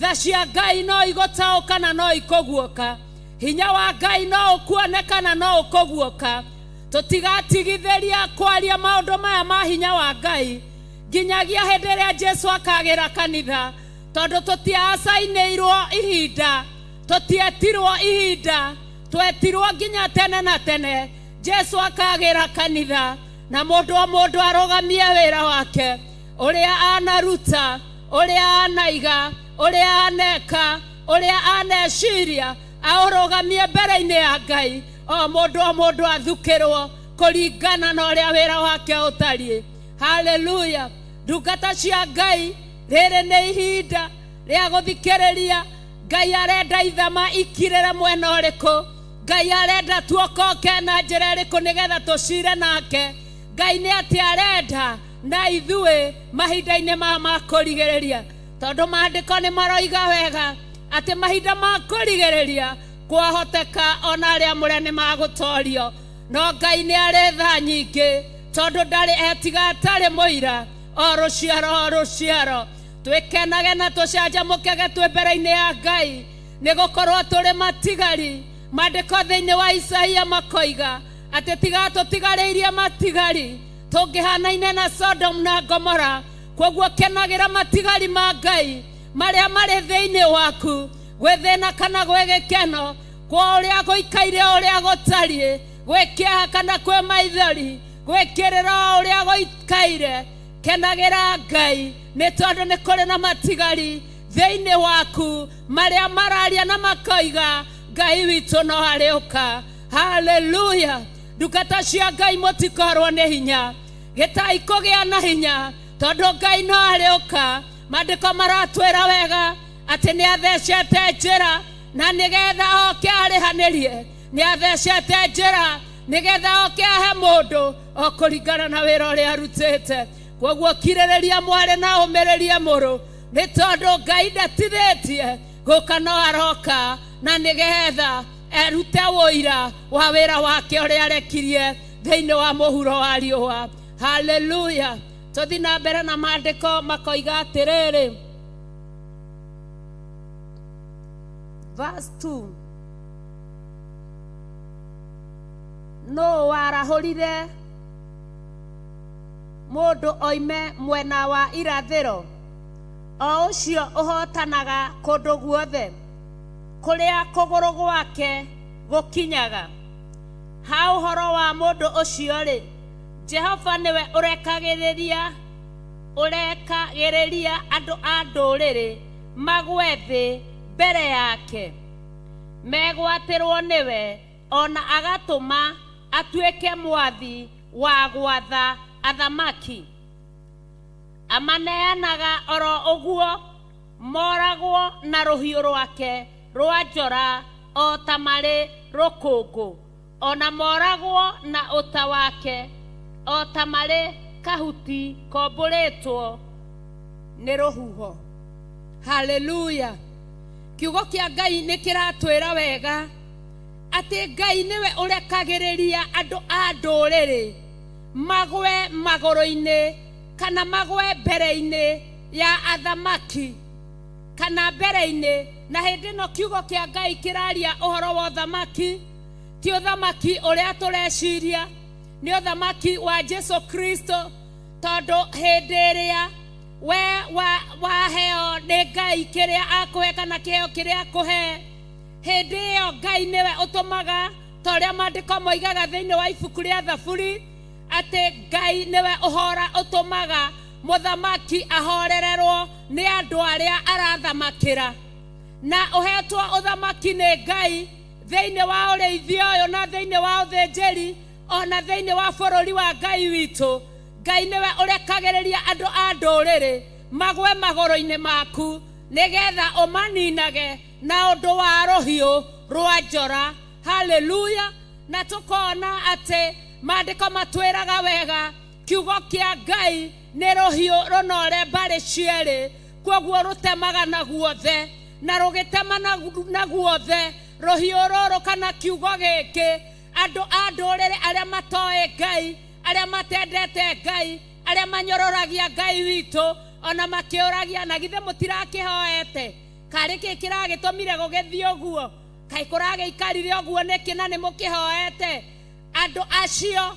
tha cia Ngai no igũtaũka na no ikũguoka, hinya wa Ngai no ũkuoneka na no ũkũguoka. Tũtigatigithĩria kwaria maũndũ maya ma hinya wa Ngai nginyagia hĩndĩ ĩrĩa Jesũ akagĩra kanitha, tondũ tũtiacainĩirwo ihinda, tũtietirwo ihinda, twetirwo nginya tene na tene. Jesũ akagĩra kanitha na mũndũ o mũndũ arũgamie wĩra wake, ũrĩa anaruta, ũrĩa anaiga, ũrĩa aneka, ũrĩa aneciria, aũrũgamie mbere-inĩ ya Ngai, o mũndũ athukĩrwo kũringana na ũrĩa wĩra wake ũtariĩ. Haleluya! Ndungata cia Ngai, rĩrĩ nĩ ihinda rĩa gũthikĩrĩria. Ngai arenda ithama ikirĩre mwena ũrĩkũ? Ngai arenda tuokoke na njĩra ĩrĩkũ nĩgetha tũcire nake? Ngai nĩ atĩ arenda na ithuĩ mahinda-inĩ ma kũrigĩrĩria, tondũ maandĩko nĩ maroiga wega atĩ mahinda ma kũrigĩrĩria kwahoteka ona arĩa mũre nĩ magũtorio. No Ngai nĩ arĩ tha nyingĩ, tondũ ndarĩ etiga atarĩ mũira o rũciaro. Twĩkenage na tũcanjamũkage twĩ mbere-inĩ ya Ngai, nĩ gũkorwo tũrĩ matigari. Maandĩko thĩinĩ wa Isaia makoiga atĩ tiga tũtigarĩirie matigari, tũngĩhanaine na Sodom na Gomora. Koguo kenagĩra matigari ma Ngai marĩa marĩ thĩinĩ waku, gwĩ thĩna kana gwĩ gĩkeno, kwa ũrĩa gũikaire ũrĩa gũtariĩ, gwĩ kĩeha kana kwĩ maithori, gwĩ kĩrĩro ũrĩa gũikaire. kenagira Ngai nĩ tondũ nĩ kũrĩ na matigari thĩinĩ waku marĩa mararia na makoiga Ngai witũ no arĩũka. Hallelujah. Ndungata cia Ngai mũtikorwo nĩ hinya, gĩtai kũgĩa na hinya tondũ Ngai no arĩũka. Maandĩko maratwĩra wega atĩ nĩ athecete njĩra na nĩgetha oke arĩhanĩrie, nĩ athecete njĩra nĩgetha oke ahe mũndũ o kũringana na wĩra ũrĩa arutĩte. Koguo kirĩrĩria mwarĩ na ũmĩrĩrie mũrũ, nĩ tondũ Ngai ndatithĩtie gũka no aroka na nĩgetha erute wũira wa wĩra wake ũrĩa arekirie thĩinĩ wa mũhuro wa riũa. Hallelujah. Tũthiĩ na mbere na maandĩko makoiga atĩrĩrĩ, verse 2, no warahũrire mũndũ oime mwena wa irathĩro, o ũcio ũhotanaga kũndũ guothe kũrĩa kũgũrũ gwake gũkinyaga. Ha ũhoro wa mũndũ ũcio-rĩ, Jehova nĩwe ũrekagĩrĩria andũ a ndũrĩrĩ magwe thĩ mbere yake, megwatĩrwo nĩwe, ona agatũma atuĩke mwathi wa gwatha athamaki. Amaneanaga oro ũguo moragwo na rũhiũ rwake rwa njora o ta marĩ rũkũngũ, ona moragwo na ũta wake o ta marĩ kahuti kombũrĩtwo nĩ rũhuho. Hallelujah. Kiugo kĩa Ngai nĩ kĩratwĩra wega atĩ Ngai nĩwe ũrekagĩrĩria andũ a ndũrĩrĩ magwe magũrũ-inĩ kana magwe mbere-inĩ ya athamaki kana mbere-inĩ. Na hĩndĩ ĩno kiugo kĩa Ngai kĩraria ũhoro wa ũthamaki, ti ũthamaki ũrĩa tũreciria, nĩ ũthamaki wa Jesu Kristo, tondũ hĩndĩ ĩrĩa we waheo nĩ Ngai kĩrĩa akũhe kana kĩheo kĩrĩa akũhe, hĩndĩ ĩyo Ngai nĩwe ũtũmaga, ta ũrĩa maandĩko moigaga thĩinĩ wa ibuku rĩa Thaburi atĩ Ngai nĩwe ũtũmaga mũthamaki ahorererwo nĩ andũ arĩa arathamakĩra. Na ũhetwo ũthamaki nĩ Ngai thĩinĩ wa ũrĩithio ũyũ na thĩinĩ wa ũthĩnjĩri ona thĩinĩ wa bũrũri wa Ngai witũ. Ngai nĩwe ũrekagĩrĩria andũ a ndũrĩrĩ magwe magũrũ-inĩ maku nĩgetha ũmaninage na ũndũ wa rũhiũ rwa njora. Hallelujah. Na tũkona atĩ maandĩko matwĩraga wega kiugo kĩa Ngai nĩ rũhiũ rũnore mbarĩ cierĩ, koguo rũtemaga na guothe, na rũgĩtema na guothe rũhiũ rũrũ kana kiugo gĩkĩ, andũ a ndũrĩrĩ arĩa matoĩ Ngai, arĩa matendete Ngai, arĩa manyororagia Ngai witũ ona makĩũragia, na githĩ mũtirakĩhoete? Karĩ kĩ kĩragĩtũmire gũgĩthiĩ ũguo? Kaĩ kũragĩikarire ũguo nĩkĩ na nĩmũkĩhoete? Andũ acio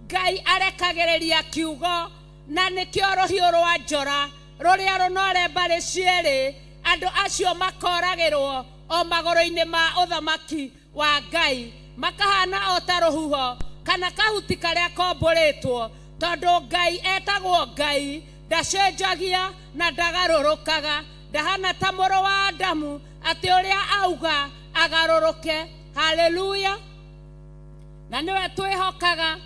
Ngai arekagĩrĩria kiugo, na nĩkĩo rũhiũ rwa njora rũrĩa rũnore mbarĩ cierĩ. Andũ acio makoragĩrwo o magũrũ-inĩ ma ũthamaki wa Ngai, makahana o ta rũhuho kana kahuti karĩa kombũrĩtwo, tondũ Ngai etagwo Ngai, ndacenjagia na ndagarũrũkaga, ndahana ta mũrũ wa Adamu atĩ ũrĩa auga agarũrũke. Hallelujah. Na nĩwe twĩhokaga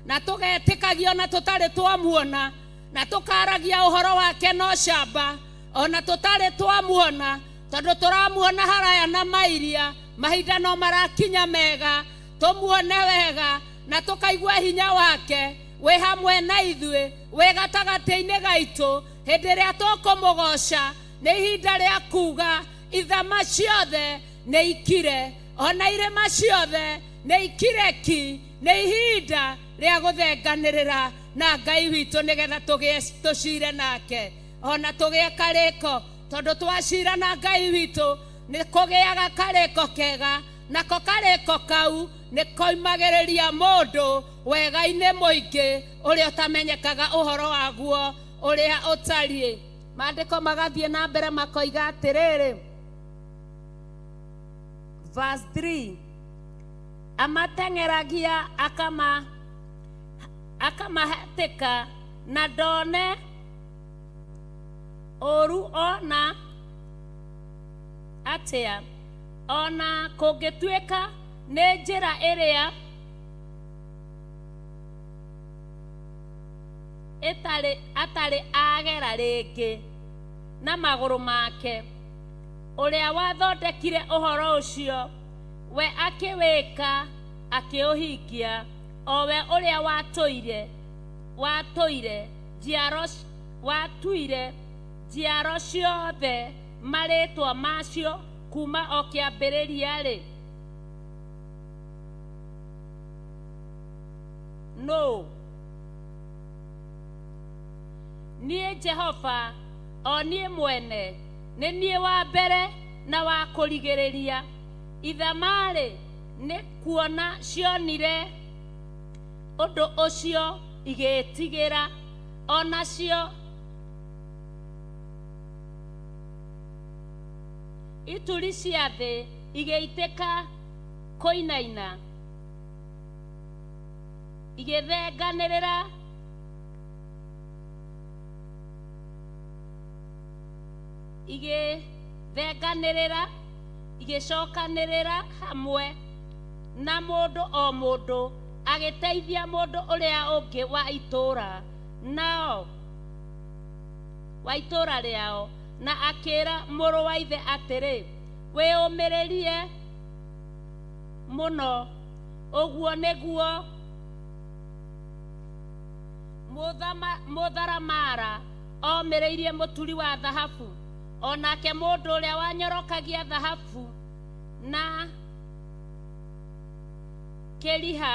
na tũgetĩkagio na tũtarĩ twamuona, na tũkaragia ũhoro wake no camba ona tũtarĩ twamuona, tondũ tũramuona haraya na mairia, mahinda no marakinya mega tũmuone wega na tũkaigua hinya wake wĩ hamwe na ithuĩ, wĩ gatagatĩ-inĩ gaitũ. Hĩndĩ ĩrĩa tũkũmũgoca nĩ ihinda rĩa kuga ithama ciothe nĩ ikire, ona irĩma ciothe nĩ ikire ki. Nĩ ihinda rĩa gũthenganĩrĩra na Ngai witũ nĩgetha tũcire nake ona tũgĩe karĩko, tondũ twacira na Ngai witũ nĩ kũgĩaga karĩko kega, nako karĩko kau nĩ koimagĩrĩria mũndũ wega-inĩ mũingĩ ũrĩa ũtamenyekaga ũhoro waguo ũrĩa ũtariĩ. Maandĩko magathiĩ na mbere makoiga atĩrĩrĩ, verse 3, amateng'eragia akamahatĩka na ndone ũru ona atĩa, ona kũngĩtuĩka nĩ njĩra ĩrĩa atarĩ agera rĩngĩ na magũrũ make. Ũrĩa wathondekire ũhoro ũcio, we akĩwĩka akĩũhingia, o we ũrĩa watuire njiaro ciothe marĩtwa macio kuma o kĩambĩrĩria-rĩ. No, niĩ Jehova, o niĩ mwene, nĩ niĩ wa mbere na wa kũrigĩrĩria. Ithamarĩ nĩ kuona cionire ũndũ ũcio igĩtigĩra, onacio ituri cia thĩ igĩitĩka kũinaina, igĩthenganĩrĩra igĩcokanĩrĩra hamwe, na mũndũ o mũndũ agĩteithia mũndũ ũrĩa ũngĩ wa itũũra rĩao, na akĩra mũrũ wa ithe atĩrĩ, wĩyũmĩrĩrie mũno, ũguo nĩguo mũtharamara omĩrĩirie mũturi wa thahabu, onake mũndũ ũrĩa wanyorokagia thahabu na kĩriha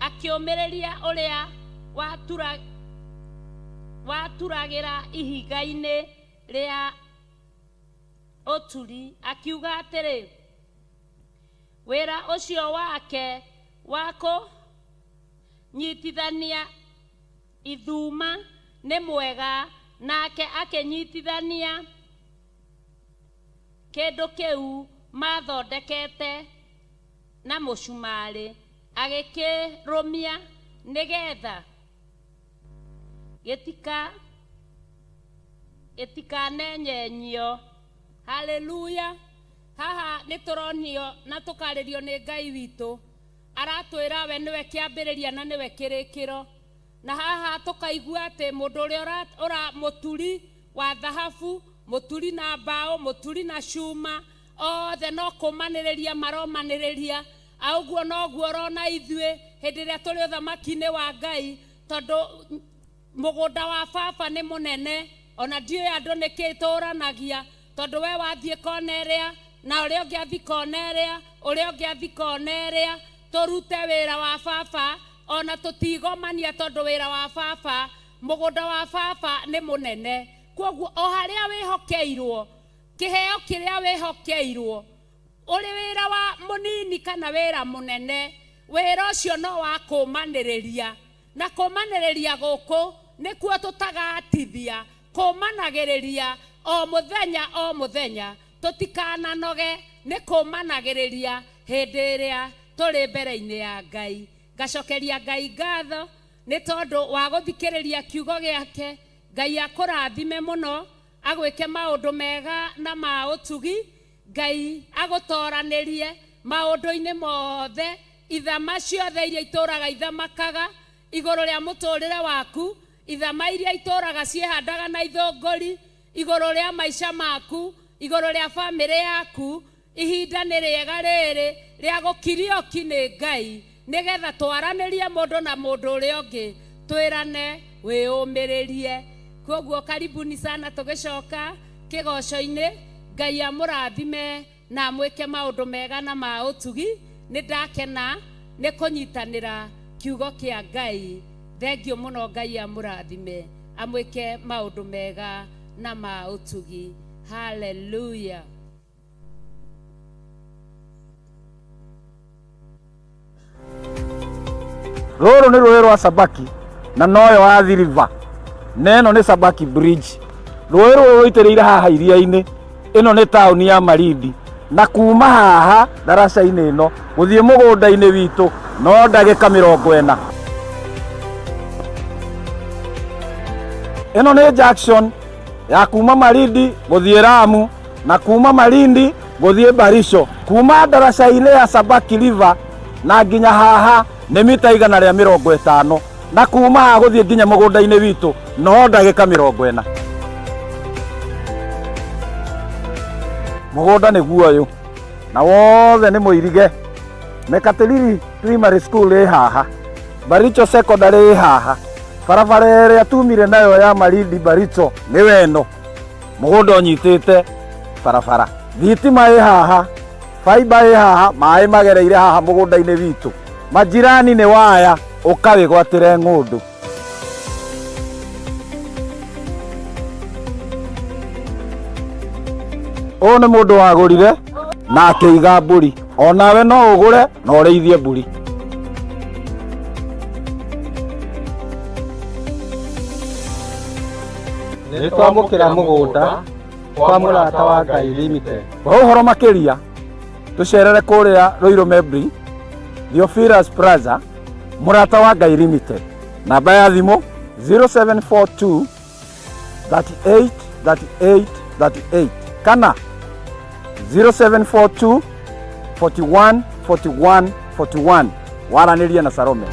akĩũmĩrĩria ũrĩa waturagĩra ihiga-inĩ rĩa ũturi, akiuga atĩrĩ, wĩra ũcio wake wa kũnyitithania ithuma nĩ mwega, nake akĩnyitithania kĩndũ kĩu mathondekete na mũcumarĩ, agĩkĩrũmia nĩgetha gĩtikanenyenyio. Haleluya! Haha nĩtũronio na tũkarĩrio nĩ Ngai witũ, aratwĩra we nĩwe kĩambĩrĩria na nĩwe kĩrĩkĩro. Na haha tũkaigua atĩ mũndũ ũrĩa mũturi wa thahabu, mũturi na mbaũ, mũturi na cuma, othe no kũmanĩrĩria maromanĩrĩria. Auguo noguo ũrona ithuĩ hĩndĩ ĩrĩa tũrĩ ũthamaki-inĩ wa Ngai, tondũ mũgũnda wa baba nĩ mũnene, ona ndiũĩ andũ nĩkĩ tũranagia, tondũ we wathiĩ kona ĩrĩa na ũrĩa ũngĩ athiĩ kona ĩrĩa, ũrĩa ũngĩ athiĩ kona ĩrĩa, tũrute wĩra wa baba, ona tũtigomania tondũ wĩra wa baba, mũgũnda wa baba nĩ mũnene. Kwoguo o harĩa wĩhokeirwo, kĩheo kĩrĩa wĩhokeirwo, ũrĩ wĩra wa mũnini kana wĩra mũnene, wĩra ũcio no wa kũmanĩrĩria, na kũmanĩrĩria gũkũ nĩkuo tũtagatithia, kũmanagĩrĩria o mũthenya, tũtikananoge nĩ kũmanagĩrĩria hĩndĩ ĩrĩa tũrĩ mbere-inĩ ya Ngai. Ngacokeria Ngai ngatho nĩ tondũ wa gũthikĩrĩria kiugo gĩake. Ngai akũrathime mũno, agwĩke maũndũ mega na ma ũtugi. Ngai agũtoranĩrie maũndũ-inĩ mothe, ithama ciothe iria itũraga ithamakaga igũrũ rĩa mũtũrĩre waku, ithama iria itũraga ciĩhandaga na ithũngũri igũrũ rĩa maica maku, igũrũ rĩa bamĩrĩ yaku. Ihinda nĩ rĩega rĩrĩ rĩa gũkirio ki nĩ Ngai, nĩgetha twaranĩrie mũndũ na mũndũ ũrĩa ũngĩ, twĩrane wĩyũmĩrĩrie. Kwoguo karibuni sana tũgĩcoka kĩgoco-inĩ. Ngai amũrathime na amwĩke maũndũ mega na ma ũtugi. Nĩ ndakena nĩ kũnyitanĩra kiugo kĩa Ngai. Thengiũ mũno. Ngai amũrathime, amwĩke maũndũ mega na ma ũtugi. Hallelujah. Rũrũ nĩ rũĩ rwa Sabaki na noyo wa Athi River, na ĩno nĩ Sabaki Bridge. Rũĩ rũrũ rũitĩrĩire haha iria-inĩ, ĩno nĩ taũni ya Malindi, na kuma haha daraca-inĩ ĩno gũthiĩ mũgũnda-inĩ witũ no ndagĩka 40. ino ni junction ya kuma Malindi guthie Lamu na kuma Malindi guthie Barisho. Kuma daraca-inĩ ya Sabaki River na nginya haha nĩ mita 150 na kuma haha guthie nginya mũgũnda-inĩ witũ no ndagĩka 40. Mũgũnda nĩ guoyũ na wothe nĩ mũirige. Mekatilili Primary School ĩ haha, Baricho Secondary ĩ haha, barabara ĩrĩa tumire nayo ya Malindi Baricho nĩ weno, mũgũnda ũnyitĩte barabara. Thitima ĩ haha, fiber ĩ haha, maĩ magereire haha mũgũnda-inĩ witũ. Majirani nĩ waya ũkawĩgwatĩre ng'ũndũ. Ũyũ nĩ mũndũ wagũrire na akĩiga mbũri. Onawe no ũgũre na ũrĩithie mbũri. Nĩ twamũkĩra mũgũnda kwa Mũrata wa Ngai Limited. Ũhoro makĩria tũcerere kũrĩa Ruiru Mebri, Theophilus Plaza, Mũrata wa Ngai Limited. Namba ya thimũ 0742 38 38 38 kana 0742 41 41 41. Waranĩria na Salome.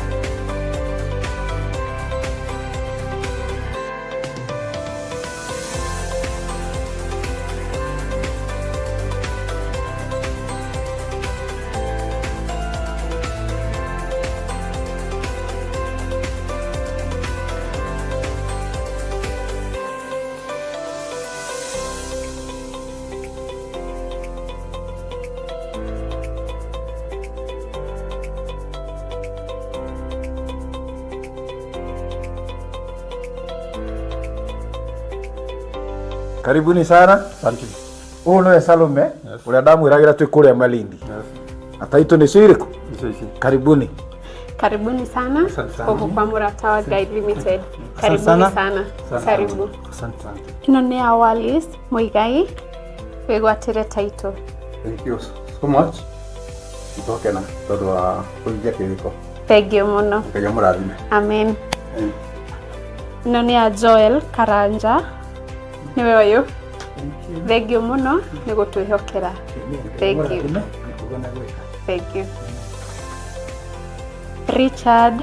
Karibuni sana. Thank you. Huyu ni Salome. Yes. Ule ndamwiragira twi kuria Malindi. Yes. Ataitwo ni Shiriko. Karibuni. Karibuni sana. Huko kwa Mũrata wa Ngai Limited. Karibuni sana. Karibu. Asante sana. Ino ni Awalis Muigai wigwatire title. Thank you so much. Itokena todo wa kuingia kiriko. Thank you muno. Ngai amurathime. Amen. Ino ni Joel Karanja. Niwe uyu. Thank you muno ni gutwihokera. Thank you. Thank you. Richard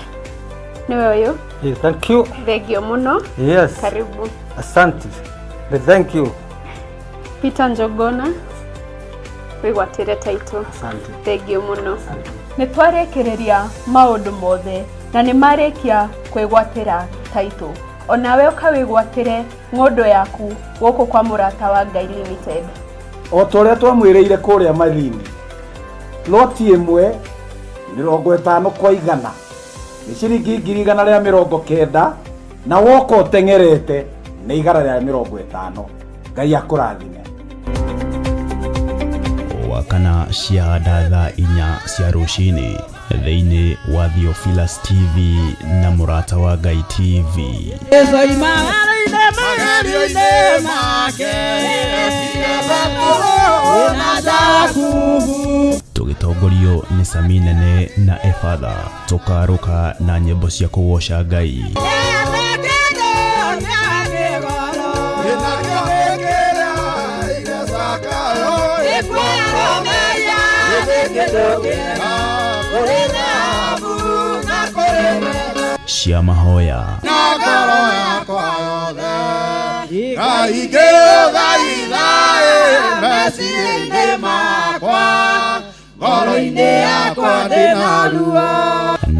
niwe uyu. Yes, thank you. Thank you muno. Yes. Karibu. Asante. Thank you. Peter Njogona wigwatire title. Asante. Thank you muno. Nĩ twarekereria maũndũ mothe na nĩ marĩkia kwĩgwatĩra title. Onawe ũkawĩgwatĩre ng'ũndũ yaku gũkũ kwa Mũrata wa Ngai Limited. O torĩa twamwĩrĩire kũrĩa Malindi, loti ĩmwe 50 kwa 100 nĩ ciringi 190 na woka ũteng'erete nĩ 150. Ngai akũrathime. Wakana cia thaa 4 cia rũcinĩ thĩinĩ wa Theophilus TV na Mũrata wa Ngai TV. Tũgĩtongorio nĩ Sami Nene na Efatha, tũkarũka na nyĩmbo cia kũgoca Ngai. Cia mahoya na ngoro yakwa yothe ngaigĩrũthaithaĩ meciria-inĩ makwa ngoro-inĩ yakwa ndĩna ruo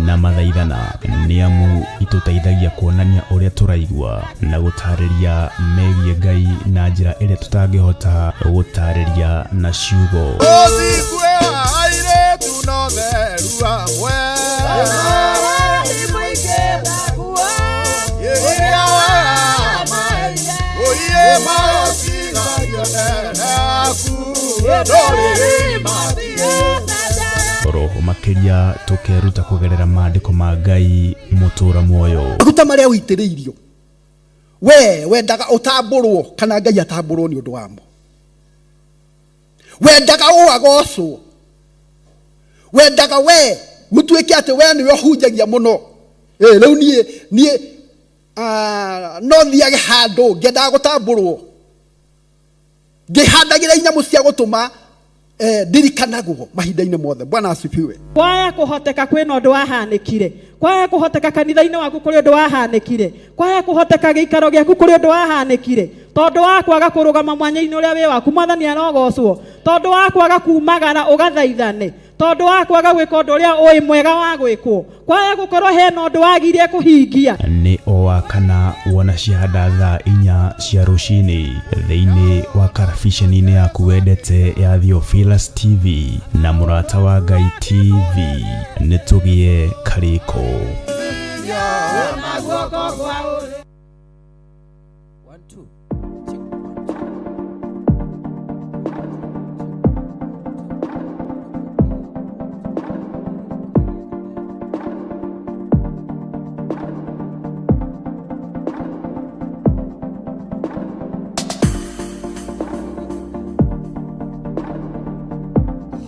na mathaithana nĩ amu itũteithagia kuonania ũrĩa tũraigua na gũtarĩria megiĩ Ngai na njĩra ĩrĩa tũtangĩhota gũtarĩria na ciugo. ũthikue wa airĩtu no theru amwe roho makĩria tũkeruta kũgerera maandĩko ma Ngai mũtũra muoyo. Maguta marĩa ũitĩrĩirio we wendaga ũtambũrwo kana Ngai atambũrwo nĩ ũndũ wamo. Wendaga ũagocwo, wendaga we gũtuĩke atĩ we nĩwe ũhunjagia mũno. Rĩu niĩ no thiage handu ngendaga gutambũrwo ngihandagira inyamu cia gutuma ndirikanagwo mahinda-inĩ mothe. Bwana asifiwe. Kwaya kuhoteka kwina undu wahanĩkire, kwaya kuhoteka kanitha-inĩ waku kuri undu wahanĩkire, kwaya kuhoteka gĩikaro gĩaku kuri undu wahanĩkire, tondu wa kwaga kurugama mwanya-inĩ ũrĩa wĩ waku. Mwathani arogocwo. Tondu wa kwaga kumagara ugathaithane, tondu wa kwaga gwĩka ũndũ ũrĩa ũĩ mwega wa gwĩkwo, kwaya gukorwo hena ũndũ wagirie kuhingia. Nĩ o wakana wona ciahanda thaa 4 cia rũcinĩ thĩinĩ wa karabiceni-inĩ yaku wendete ya Theophilus TV na Mũrata wa Ngai TV. Nĩ tũgie karĩko.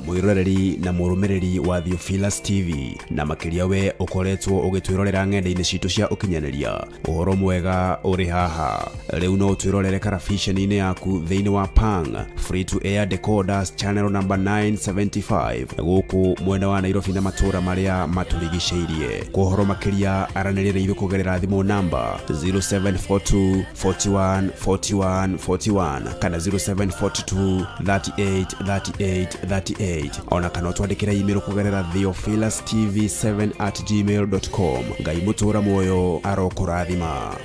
Mwiroreri na murumiriri wa Theophilus TV na makiria we ukoretwo ugitwirorera ng'enda-inĩ citũ cia ukinyanĩria. Uhoro mwega uri haha. Riu no twirorere karabiceni-inĩ yaku thĩinĩ wa Pang free to air decoders channel number 975 gũkũ mwena wa Nairobi na matũra marĩa matũrigicĩirie. Kuhoro makiria aranĩrĩra ithu kugerera thimũ namba 0742 41 41 41 kana 0742 38 38 38 ona kana twandikira email kugerera theophilustv7@gmail.com. Ngai mutura moyo arokurathima.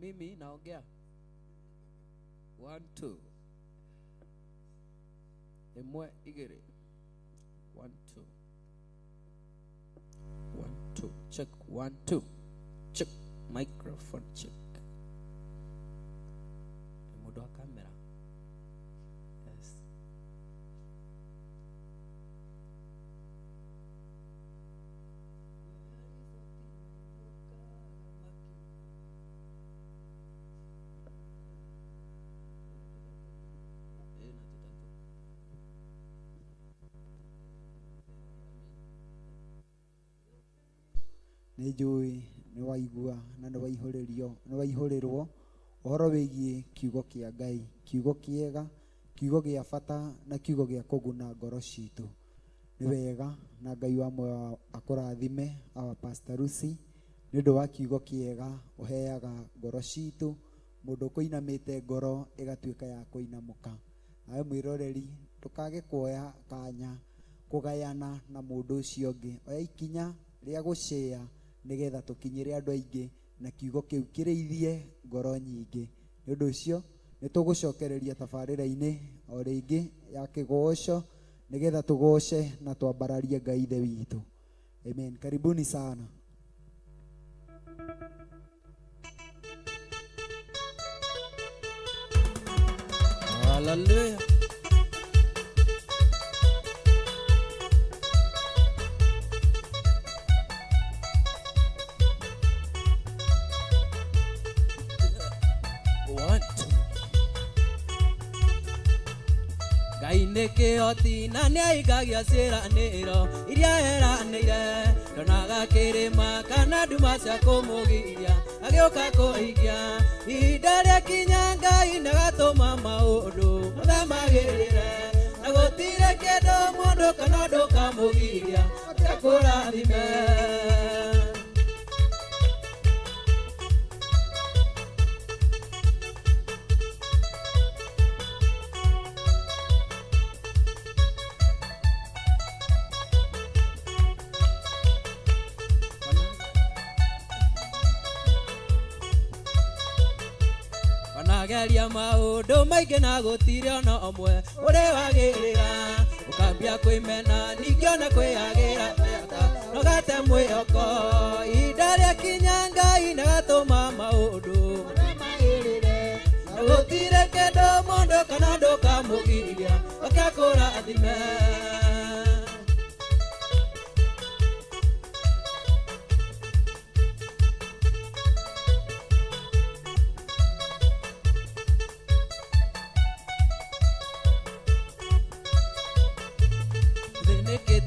Mimi naongea 1 2 emwe igere 1 2 1 2 check 1 2 check microphone check mudo camera. Yes. nĩ njũĩ nĩ waigua na nĩ waihũrĩrwo ũhoro wĩgiĩ kiugo kĩa Ngai, kiugo kĩega, kiugo gĩa bata na kiugo gĩa kũguna ngoro citũ. Nĩ wega na Ngai wa moyo akũrathime our Pastor Lucy nĩ ũndũ wa kiugo kĩega ũheaga ngoro citũ, mũndũ kũinamĩte ngoro ĩgatuĩka ya kũinamũka. Nawe mwĩroreri ndũkage kuoya kanya kũgayana na mũndũ ũcio ũngĩ, oya ikinya rĩa gũshare nigetha tukinyire andu aingi na kiugo kiu kireithie ngoro nyingi. Ni undu ucio ni tugucokereria tabarĩra-inĩ o rĩngĩ ya kĩgoco nigetha tugoce na twambararie Ngai ithe witũ. Amen. Karibuni sana. Hallelujah. Neke otina ne aigagia ciĩranĩro iria eranĩire, ndonaga kĩrĩma kana nduma cia kũmũgiria agĩũka kũhingia. Ihinda rĩakinya Ngai ndagatũma maũndũ mũthamagĩrĩre, na gũtirĩ kĩndũ mũndũ kana ndũkamũgiria akũrathime. Geria maũndũ maingĩ na gũtirĩ ona ũmwe ũrĩ wagĩrĩra, ũkambia kwĩmena ningĩ ona kwĩyagĩra nogate mwĩhoko. Ihinda rĩakinya Ngai ndagatũma maũndũ magĩrĩre, na gũtirĩ kĩndũ mũndũ kana ndũkamũgiria akakũrathime.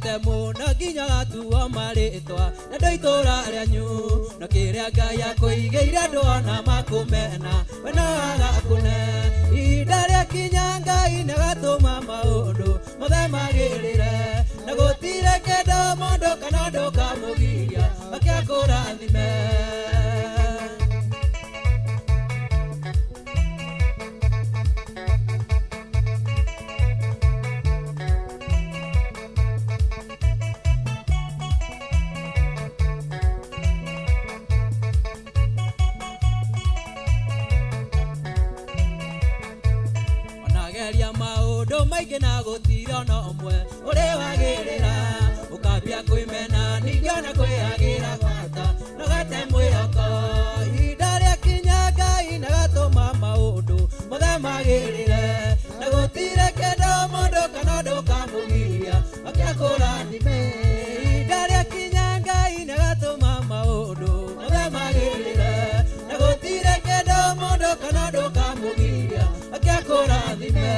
Nĩendete mũno nginya gatuo marĩtwa na andũ itũũra rĩanyu na kĩrĩa Ngai akũigĩire andũ ona makũmena we no agakũne ihinda rĩakinya Ngai nĩagatũma maũndũ mothe magĩrĩre na gũtirĩ kĩndũ mũndũ kana ũndũ kamũgiria akĩakũrathime. Maũndũ maingĩ na gũtirĩ ona ũmwe ũrĩ wagĩrĩra ũkambia kwĩmena ningĩ ona kwĩagĩra bata na gate mwĩhoko ihinda rĩakinya Ngai nĩagatũma maũndũ mothe magĩrĩre na gũtirĩ kĩndũ mũndũ kana ũndũ kamũgiria akĩakũrathime ihinda rĩakinya Ngai nĩagatũma maũndũ mothe magĩrĩre na gũtirĩ kĩndũ mũndũ kana ũndũ kamũgiria akĩakũrathime.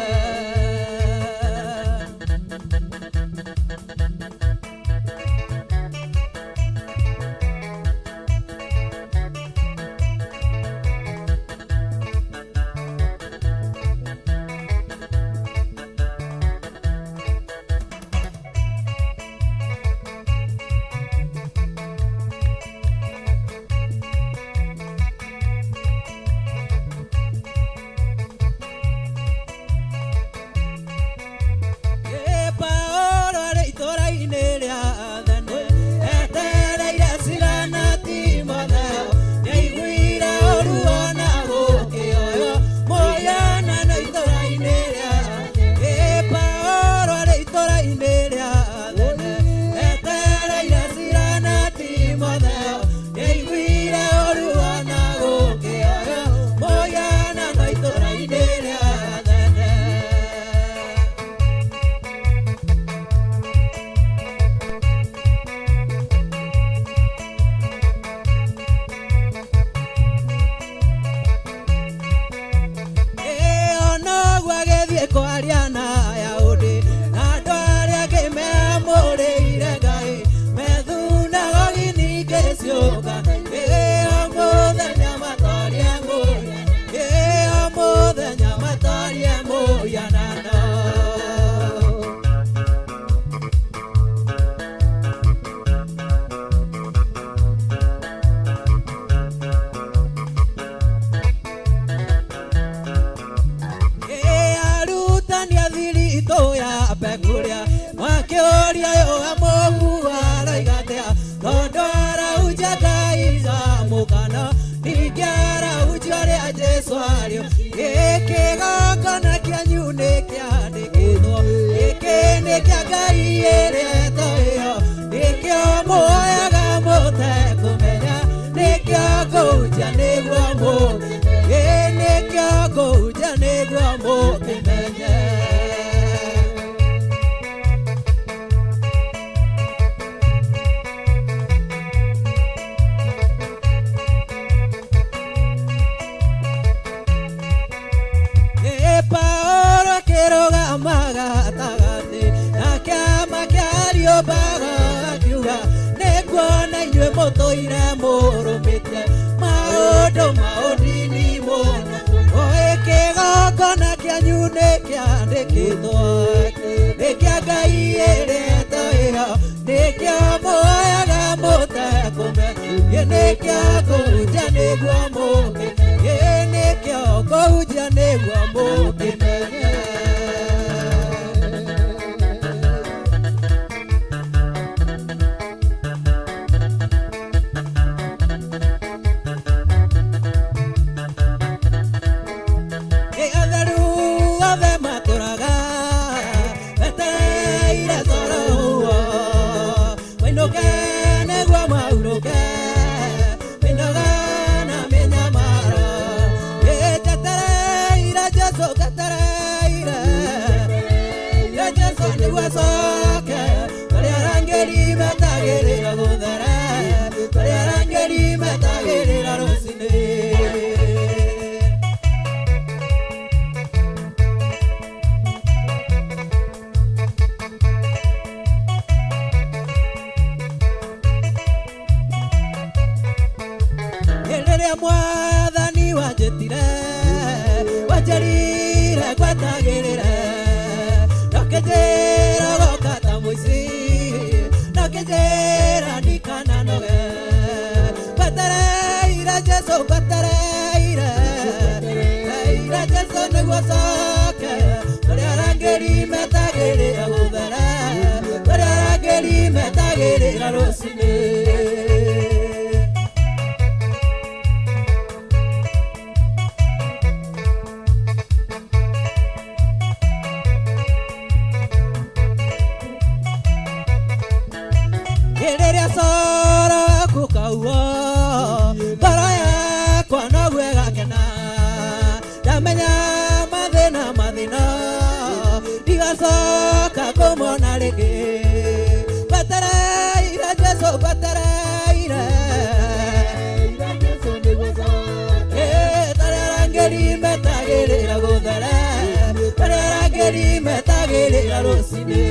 Negwa mauroke, minogana minyamara nĩguo coke kũrĩa arangĩri metagĩrĩra gũthera kũrĩa arangĩri metagĩrĩra rũcinĩ. Rĩrĩa coro gũkaua ngoro yakwa noguo ĩgakena ndamenya mathĩna ndigacoka kũmona rĩngĩ gwetereire Jesũ gwetereire tarĩa arangĩri metagĩrĩra gũthere tarĩa arangĩri metagĩrĩra rũcinĩ.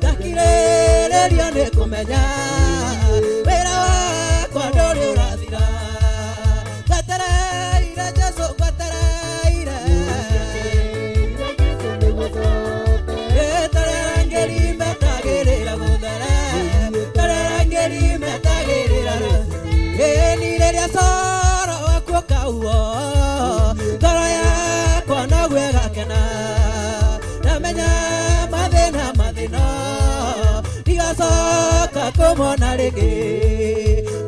Ndakirĩrĩrio nĩ kũmenya wĩra wakwa ndũrĩ ũrathira gwetereire Jesũ gwetereire tarĩa arangĩri metagĩrĩra gũthere tarĩa arangĩri metagĩrĩra ni rĩrĩa coro waku ũkauo ngoro yakwa noguo ĩgakena ndamenya mathĩna ndigacoka kũmona rĩngĩ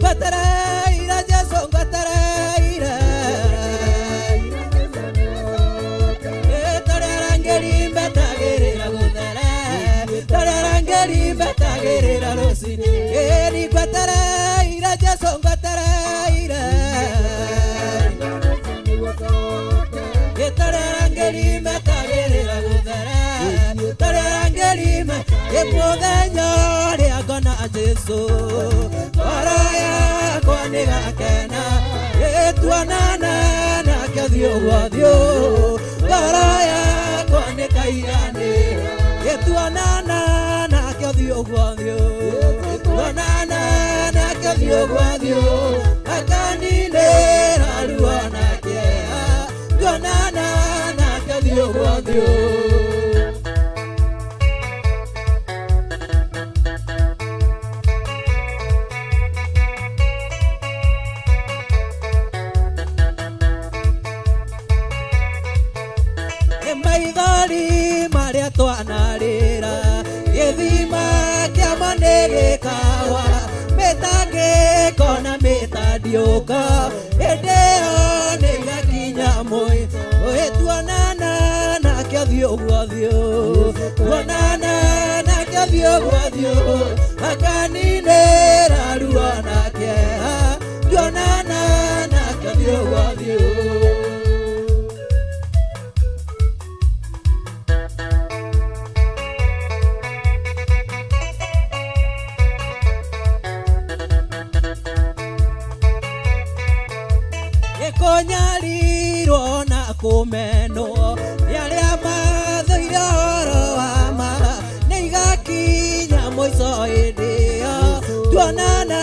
gwetereire Jesũ gwetereire tarĩa arangĩri metagĩrĩra gũthere tarĩa arangĩri metagĩrĩra rũcinĩ ni gwetereire Jesũ gwetereire tarĩa arangĩri metagĩrĩra gũthere tarĩa arangĩri mũthenya ũrĩa ngona Jesũ ngoro yakwa nĩgakena tuonana nake ũthiũ gwa ũthiũ ngoro yakwa nĩkaiganĩra tuonana nake ũthiũ gwa ũthiũ tuonana nake ũthiũ gwa ũthiũ akaninĩra ruo na kĩeha tuonana nake ũthiũ gwa ũthiũ. Maithori marĩa twanarĩra gĩthima kĩa manĩgĩkawa mĩtangĩko na mĩtandiũka hĩndĩ ĩyo nĩgakinya mũi tuonana nake ũthiũ gwa ũthiũ tuonana nake ũthiũ gwa ũthiũ akaninĩra ruo na kĩeha tuonana nake ũthiũ gwa ũthiũ. Kũnyarirwo na kũmenwo nĩ arĩa mathũire ũhoro wa ma nĩ igakinya mũico hĩndĩ ĩyo tuonana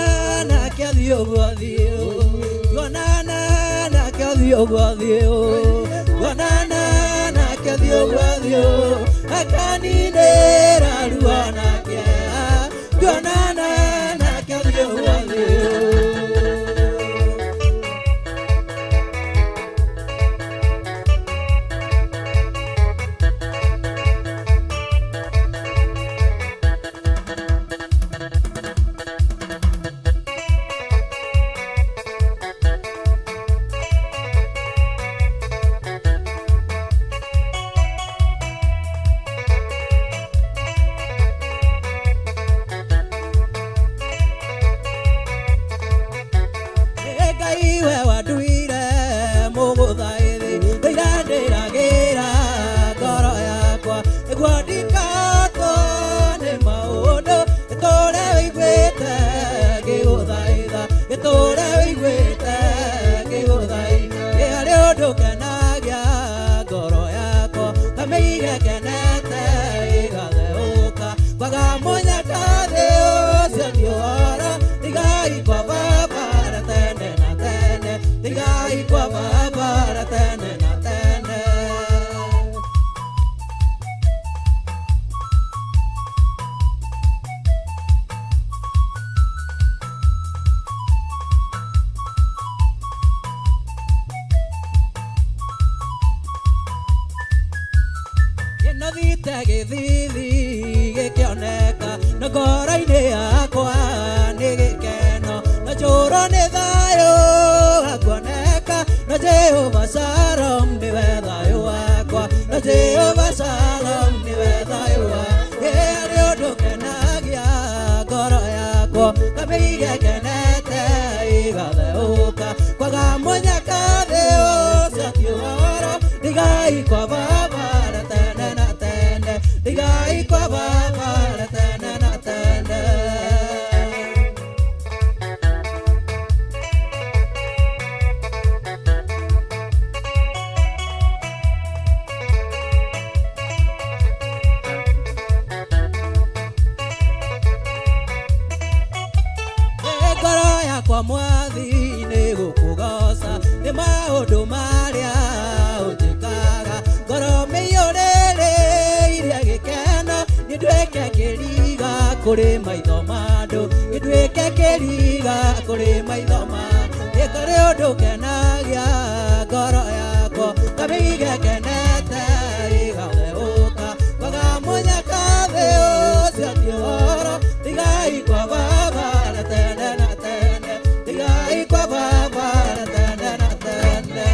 nake ũthiũ gwa ũthiũ tuonana nake ũthiũ gwa ũthiũ tuonana nake ũthiũ gwa ũthiũ akaninĩra ruo na kĩeha tuonana nake ũthiũ gwa ũthiũ. githithi gikioneka na ngoro-inĩ yakwa nĩ gĩkeno na njũro nĩ thayũ gakuoneka na Jehova Shalom nĩwe thayũ wakwa na Jehova Shalom nĩwe thayũ wakwa nĩ ũndũ kenagia ngoro yakwa kamĩige kenete igatheũka kwaga mũnyaka thĩ ũcio kiuhoro ndigai kwa baba na tene na tene ndigai kwa baba na tene na tene ngoro yakwa mwathi nĩ gũkũgoca nĩ maũndũ marĩa ũnjĩkaga ngoro mĩiyũrĩrĩ iria gĩkeno nĩ nduĩke kĩriga kũrĩ maitho ma andũ nĩ nduĩke kĩriga kũrĩ maitho ma nĩ kũrĩ ũndũ kenagia ngoro yakwa kamĩige kenete igatheũka kwaga mũnyaka thĩ ũcio ti ũhoro ndigai kwa baba na tene na tene ndigai kwa baba na tene na tene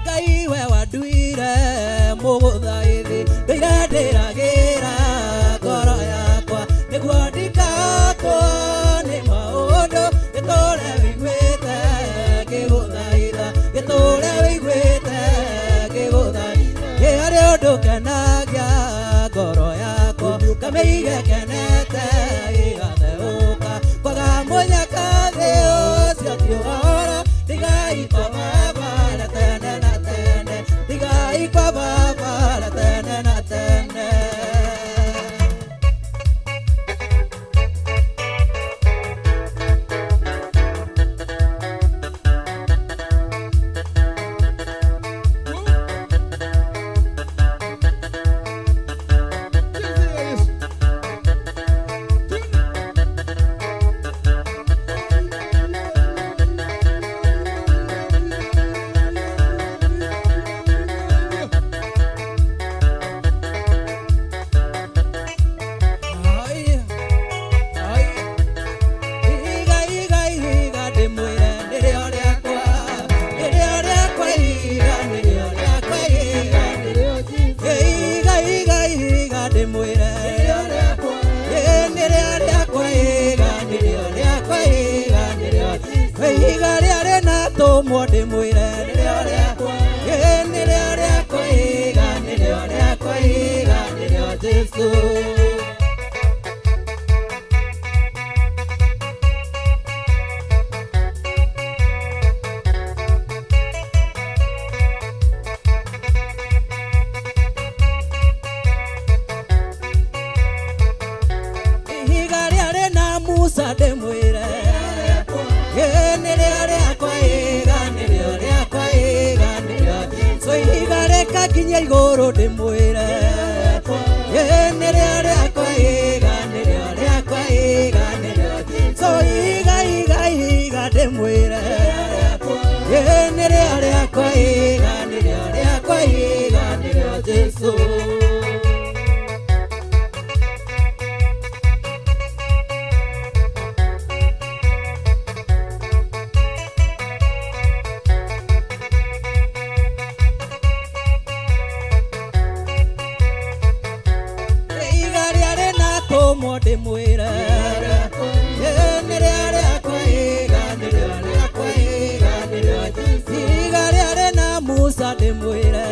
Ngai we wanduire mũgũthaĩthĩ ndĩrandĩragĩra ngoro yakwa nĩguo ndikakwo nĩ maũndũ gĩtũũre wĩiguĩte ngĩgũthaitha gĩtũũre wĩiguĩte ngĩgũthaitha nĩ harĩ ũndũ kenagia ngoro yakwa kamĩige kenete igatheũka kwaga mũnyaka thĩ ũcio ti ũhoro ndigai kwa baba na tene na tene ndigai kwa baba na tene na tene kinya igũrũ ndĩmwĩre nĩ rĩo rĩakwa iga nĩ rĩo rĩakwa iga nĩ rĩo so iga iga iga ndĩmwĩre nĩ rĩo rĩakwa iga nĩ rĩo rĩakwa iga nĩ rĩo Jesũ ndĩmwĩre nĩ rĩo rĩakwa iga nĩ rĩo rĩakwa iga nĩ rĩo iga rĩarĩ na Musa ndĩmwĩre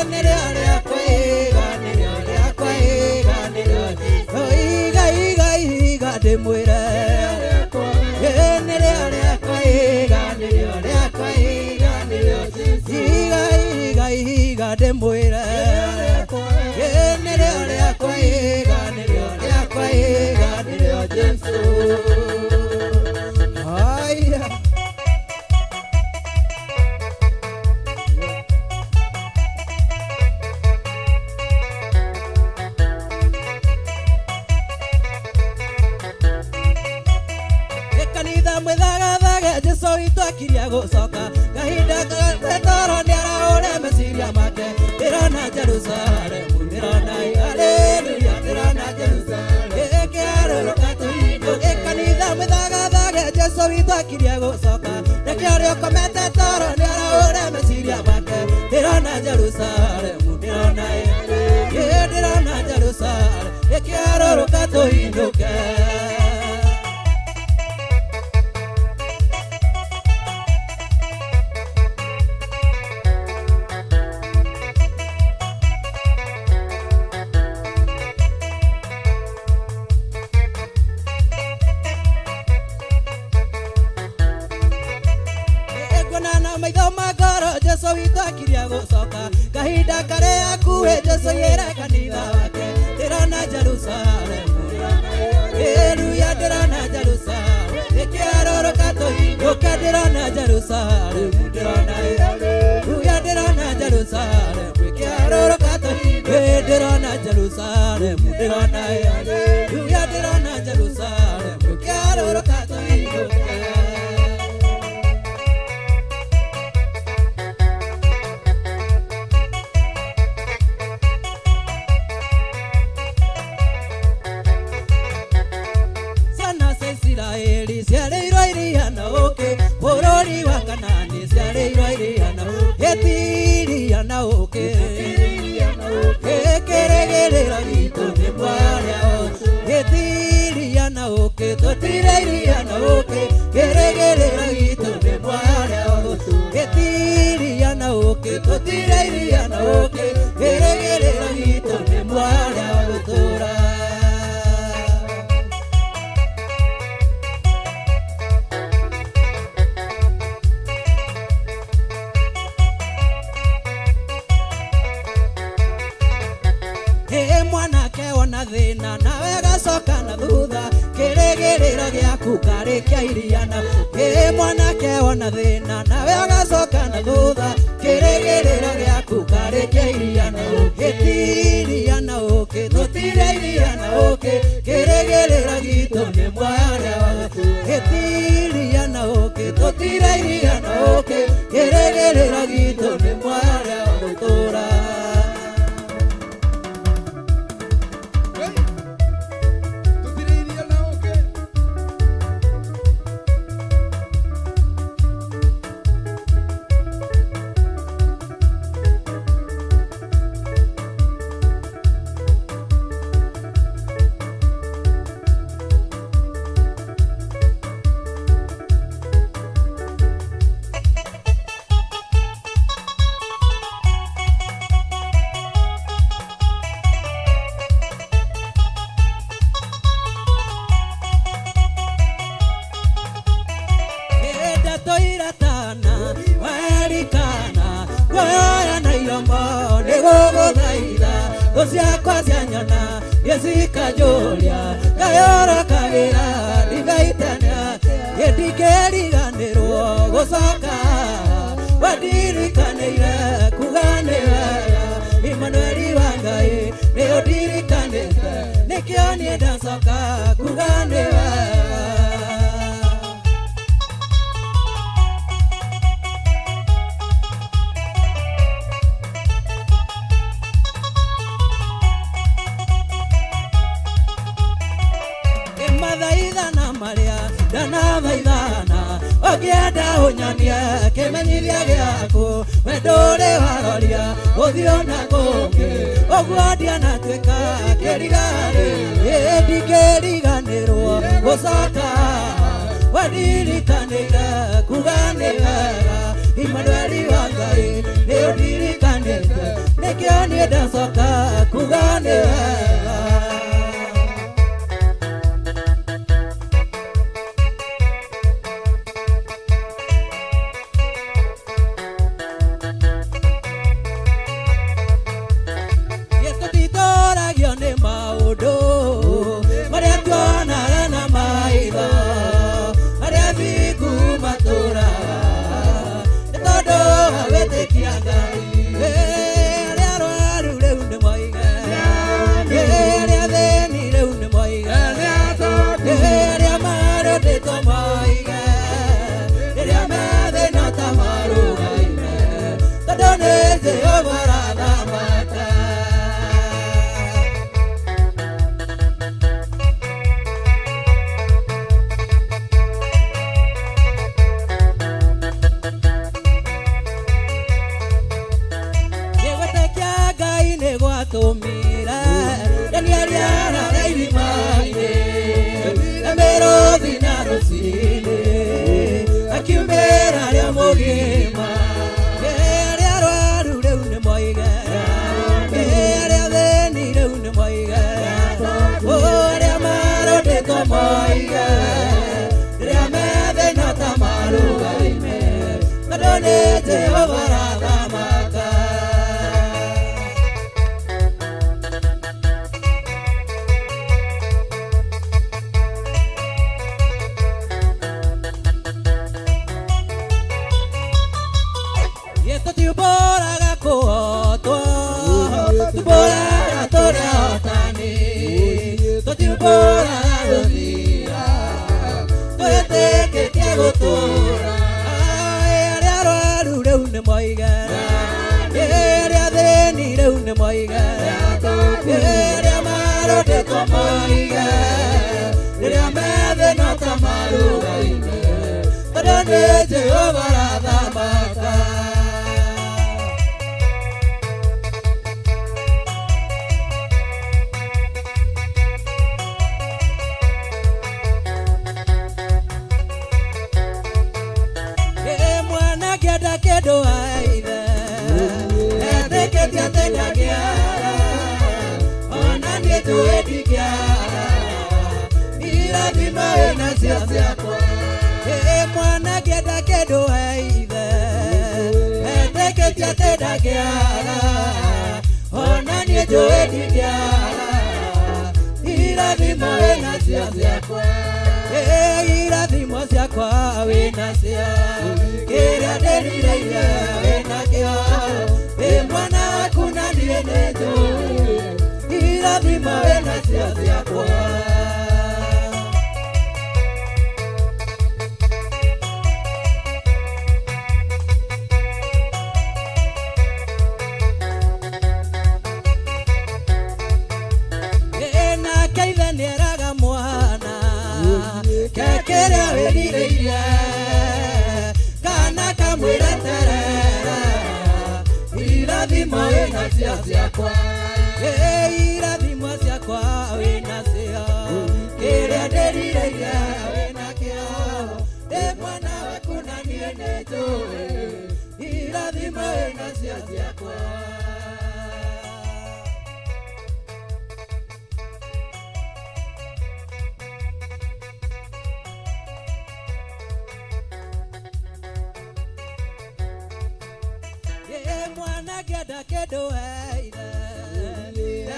nĩ rĩo rĩakwa iga nĩ rĩo rĩakwa iga nĩ rĩo iga iga iga ndĩmwĩre nĩ rĩo rĩakwa iga nĩ rĩo rĩakwa iga nĩ rĩo iga iga iga ndĩmwĩre nĩ rĩo rĩakwa iga nĩ rĩo rĩakwa iga nĩ rĩo Jesũ haya mwĩthagathage Jesũ witũ akiria gũcoka kahinda gatoro nĩaraũre meciria make ndĩrona Jerusalemu ndĩrona haleluya ndĩrona Jerusalemu ĩkĩarũrũka tũhingo ĩkanitha mwĩthagathage Jesũ witũ akiria gũcoka rekĩa ũrĩa ũkomete toro nĩaraũre meciria make ndĩrona Jerusalemu ndĩrona ndĩrona Jerusalemu ĩkĩarũrũka tũhinduke Jesũ witũ akiria gũcoka kahinda karĩa akuhĩ Jesũ yera kanitha wake ndĩrona Jerusalemu haleluya ndĩrona Jerusalemu ĩkĩarũrũka tũhinduke ndĩrona Jerusalemu ndĩrona haleluya ndĩrona Jerusalemu ĩkĩarũrũka tũhinduke ndĩrona Jerusalemu ndĩrona haleluya ndĩrona Jerusalemu ĩkĩarũrũka tũhinduke ciarĩirwo iria na ũkĩ bũrũri wa Kanani ciarĩirwo iria na ũkĩ iria na ũkĩ kĩrĩgĩrĩro gitũ nĩ mwarĩa iria na ũkĩ tũtire iria na ũkĩ kĩrĩgĩrĩro gitũ nĩ mwarĩa iria na ũkĩ tũtire iria na ũkĩ kĩrĩgĩrĩro gitũ nĩ mwarĩa gũtũra thĩna nawe gacoka na thutha kĩrĩgĩrĩro gĩaku karĩ kĩa iria na mwanake wona thĩna nawe gacoka na thutha kĩrĩgĩrĩro gĩaku karĩ kĩa iria na iria na ũkĩ tũtire iria na ũkĩ kĩrĩgĩrĩro gitũ nĩ mwarĩa iria na ũkĩ tũtire iria na ũkĩ kĩrĩgĩrĩro gitũ nĩ mwarĩa gũtũra ciakwa cianyona gĩcikajuria ngayora kagĩra ndigaitania ndingĩriganĩrwo gũcoka wandirikanĩire kuganĩra Imanueli wa Ngai nĩũndirikanĩte nĩkĩo niĩ ndacoka kuganĩra ndanathaithana ũngĩenda ũnyonie kĩmenyithia gĩaku wendo ũrĩ waroria ũthiũ na kũngĩ ũguo ndianatuĩka kĩrigarĩ ndingĩriganĩrwo gũcoka wandirikanĩire kuganĩra Imanueli wa Ngai nĩũndirikanĩte nĩkĩo niĩ ndacoka kuganĩra rũcinĩ akiumĩra arĩa mũgima arĩa arwaru rĩu nĩ moigera arĩa thĩni rĩu nĩ moigera arĩa marũndĩtwo moigera rĩrĩa methĩna ta marũgaime tondũ nĩ Jehova rathamaka. Tutiumbũraga kũhotwo tumbũraga tũrĩa hotani tutiumbũraga gũthira twĩtĩkĩtie gũtũũra arĩa arwaru rĩu nĩ moigera arĩa thĩni rĩu nĩ moigera arĩa marũndĩtwo moigera rĩrĩa methĩna ta marũgaime tondũ nĩ Jehova rathamaka. Kĩndũ aithe etĩkĩtie atĩ ndangĩaga ona niĩ njũĩ ndingĩaga irathimo wĩnacio ciakwa mwana ngĩenda kĩndũ aithe etĩkĩtie atĩ ndangĩaga ona niĩ njũĩ ndingĩaga irathimo wĩnacio ciakwa irathimo ciakwa wĩnacio kĩrĩa ndĩrireire wĩnakĩo mwana waku na niĩ nĩ njũĩ irathimo wĩnacio ciakwa. Nake ithe nĩeraga mwana kĩrĩa wĩrireire kana kamwĩre terera irathimo wĩnacio ciakwa irathimo ciakwa wĩnacio kĩrĩa ndĩrireire wĩnakĩo mwana waku na niĩ nĩ njũĩ irathimo wĩnacio ciakwa. Mwana ngĩenda kĩndũ aithe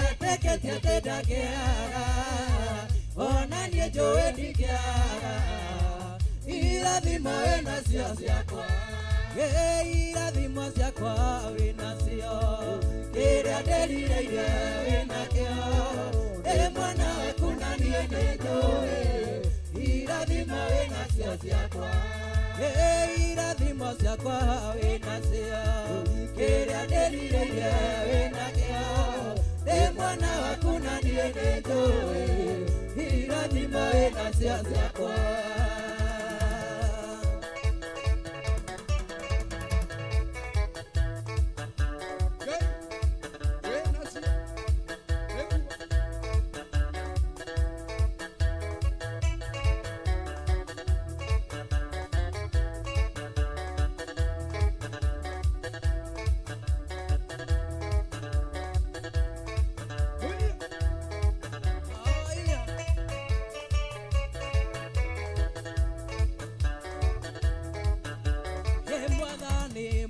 etĩkĩtie atĩ ndangĩaga ona niĩ njũĩ ndingĩaga irathimo wĩnacio ciakwa irathimo ciakwa wĩnacio kĩrĩa ndĩrireire wĩnakĩo mwana waku na niĩ nĩ njũĩ irathimo wĩnacio ciakwa irathimo ciakwa wĩnacio kĩrĩa ndĩrireire wĩnakĩo mwana waku na niĩ nĩ njũĩ irathimo wĩnacio ciakwa.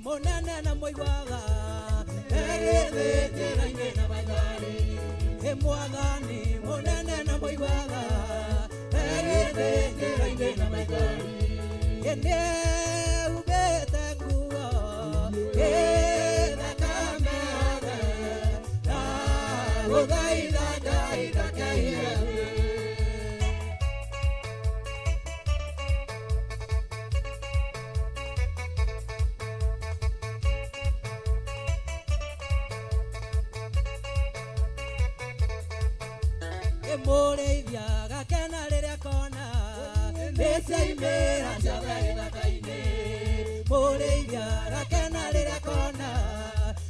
Munene na moigwaga egĩthĩnjĩra-inĩ na maithori mwathani munene na moigwaga egĩthĩnjĩra-inĩ na maithori nĩehumbĩte nguo thakame yothe na gũthaitha Ngai ndakaige mũrĩithia gakena rĩrĩa kona nĩciaimĩra ciothe gĩthaka-inĩ mũrĩithia gakena rĩrĩa kona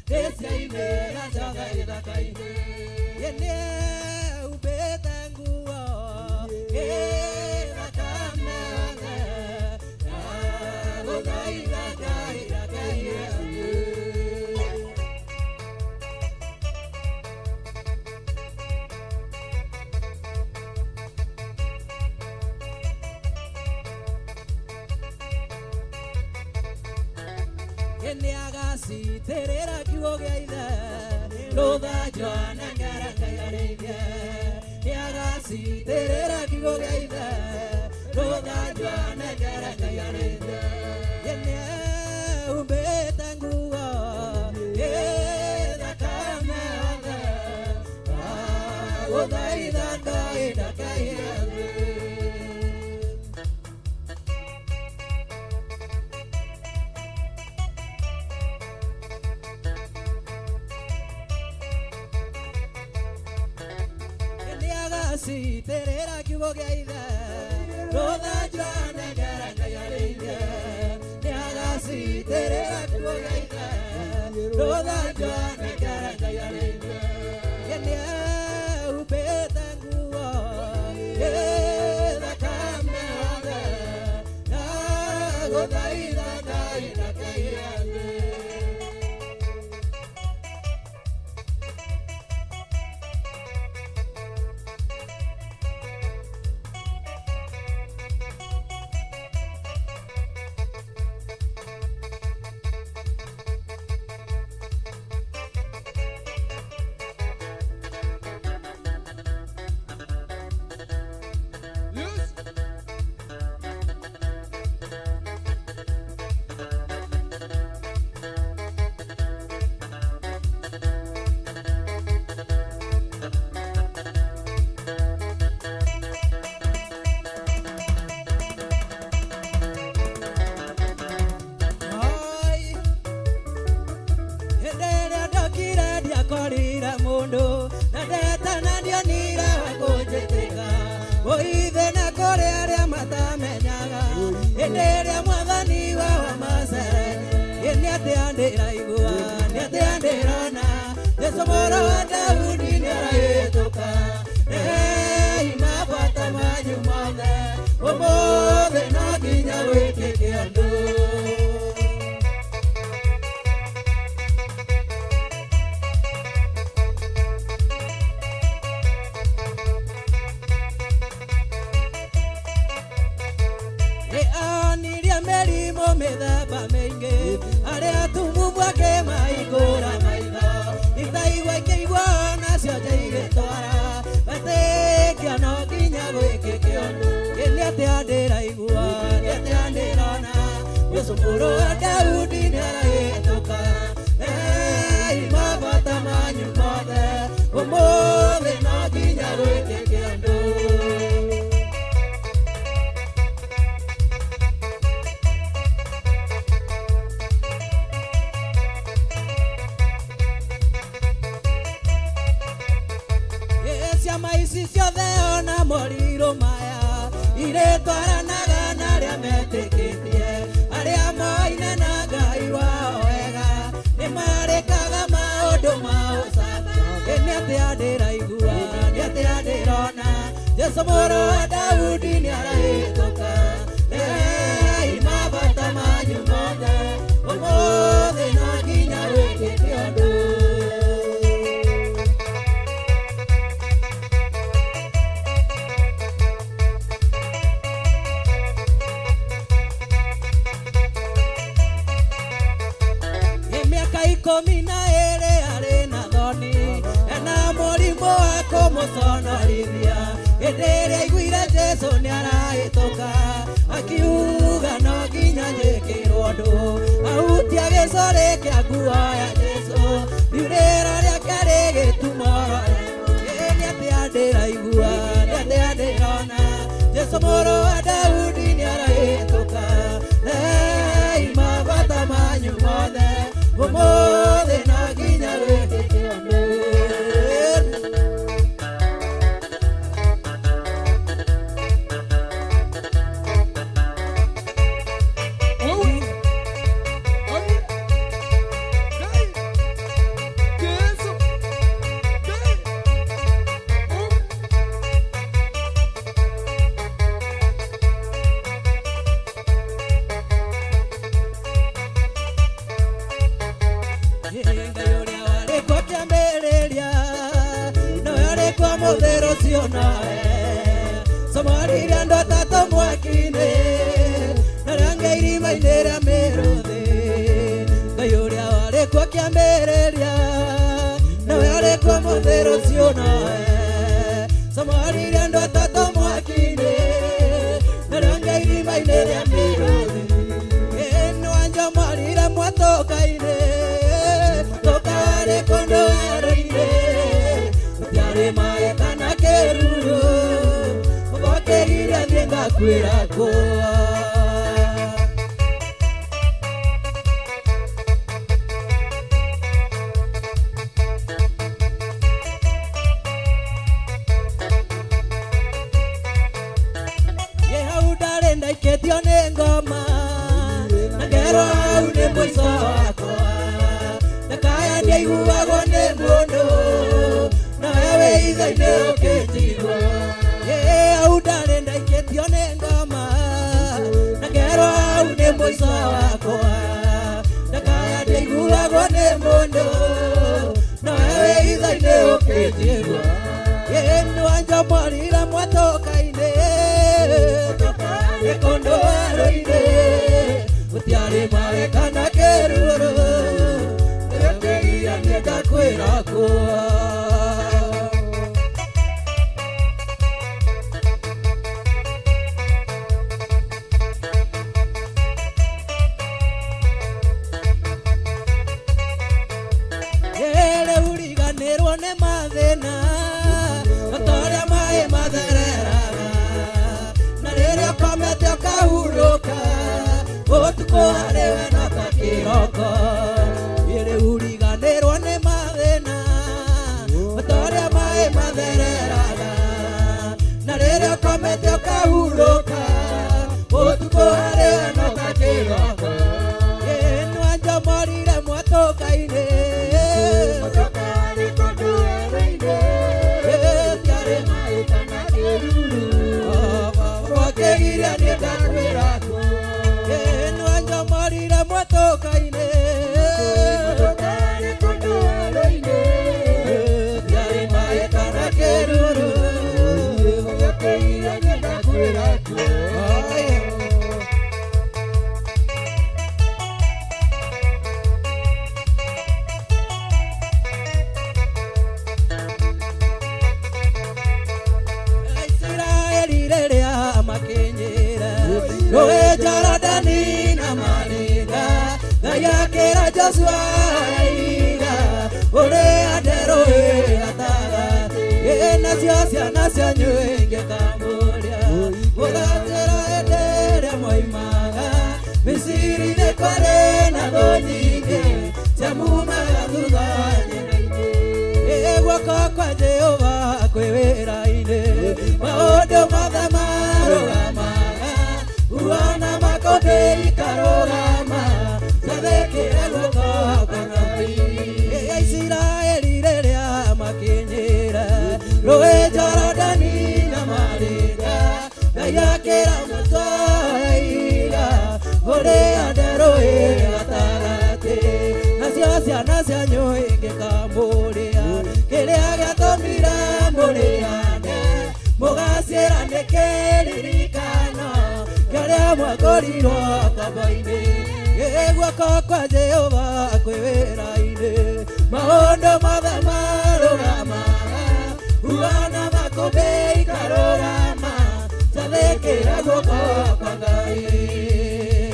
nĩciaimĩra ciothe gĩthaka-inĩ nĩehumbĩte nguo thakame Yene agasi terera kiugo gia ithe ruthanjwo na ngaranga ya reithia Yene agasi terera kiugo gia ithe ruthanjwo na ngaranga ya reithia Yene umbete nguo thakame othe guthaitha Ngai ndakaire si terera kiugo gia ithe ruthanjwo na ngaranga ya reithia Niagasi terera kiugo gia ithe ruthanjwo na ngaranga ya reithia Yene umbete nguo thakame othe guthaitha Ngai ndakaire korira mundu na ndeta na ndionire wakunjĩtĩka ũithe na kũrĩ arĩa matamenyaga hĩndĩ ĩrĩa mwathani wa macere nĩ atĩ ndĩraigua nĩ atĩ ndĩrona Jesũ mũrũ wa Daudi nĩ arahĩtũka mabata manyu mothe ũmũthĩ no nginya wĩkĩke ũndũ mĩthemba mĩingĩ arĩa atumumu angĩ mahingũra maitho itaigua ikĩigua nacio nja igĩtwara gatĩkia no nginya gwĩkĩke ũndũ nĩ atĩ ndĩraigua nĩ atĩ ndĩrona Jesũ mũrũ wa Daudi nĩ arahĩtũka mabata manyu mothe ũmũthĩ no nginya gwĩkĩke ũndũ Ici ciothe ona morirũ maya irĩtwaranaga na arĩa metĩkĩtie arĩa moine na Ngai wao wega nĩ marĩkaga maũndũ ma ũcamba nĩ atĩ ndĩraigua nĩ atĩ ndĩrona Jesũ mũrũ wa Daudi nĩ arahĩtũka mabata manyu mothe ũmũthĩ no nginya wĩkĩke ũndũ ikũmi na ĩrĩ arĩ na thoni ena mũrimũ wa kũmũconorithia hĩndĩ ĩrĩa aiguire Jesũ nĩ arahĩtũka akiuga no nginya njĩkĩrwo ũndũ ahutia gĩcorĩ kĩa nguo ya Jesũ rĩu rĩera rĩake rĩgĩtumora nĩ atĩ ndĩraigua nĩ atĩ ndĩrona Jesũ mũrũ wa Daudi nĩ arahĩtũka mabata manyu mothe ũmũthĩ no nginya wĩkĩke ũndũ Somarire andũ atatũ mwaki-inĩ na rĩang'e irima-inĩ rĩa mĩrũthĩ Ngai cionoe Somarire ndo tato mwakine Naranga irima inere amiruthi Eno anja marire mwatoka ine Tokare kondo eroire Mutiare mae kana keruru Mwakegiri athienga kwira koa Ketio ne ngoma Nagero au ne mwiso wakwa Nakaya ne ihuagwo ne mundu Na wewe iza ine uketigwo Au dare nda ketio ne ngoma Nagero au ne mwiso wakwa Nakaya ne ihuagwo ne mundu Na wewe iza ine uketigwo Eno anja marira mwatoka ine Kondo aroire Mutiare mae kana keruru Nekeria niega kwera koa Ele uriganirwo ne mathina Otoria mae mathereraga Rĩrĩa komete ũkahuruka ũtukũ harĩ we na ta kĩroko ĩrĩ uriganĩrwo nĩ mathĩna ũtorĩa maĩ mathereraga na rĩrĩa komete ũkahurũka ũtukũ harĩ we na ta kĩroko ĩno anja morire mwatũka-inĩ tiarĩ maĩ kana kĩruru Kegiria niega kwira Eno anja marire mwatoka-ine Mwatokare kondo aroine Tiari mae kana keruru Kegiria niega kwira Roe Jaradani na Mariga Gayakera Joshua Iga Ore Adero Ataga Nasia Nasia Nyuenge Cambodia Olatera Edere Moimaga Misiri de Corena Donige Chamuma Dudane Ewa Kakwa Jehova Kwevera Ine Maodo Madamaro Uana makobe ikarorama Zadekere loko kanapi Israeli rerea makenyera Roe Jaradani na Mariga Gayakera mutoiga Ore aderoe atarate Nasia nyoenge Cambodia Kele agatomira moreane Mogasiera nekelirikano Karea mwakorirwo kabaine Egwa kakwa Jehova kwewera-ine Maondo matha marugamaga Uana makobe ikarugama Jathekera guoko kwa Ngai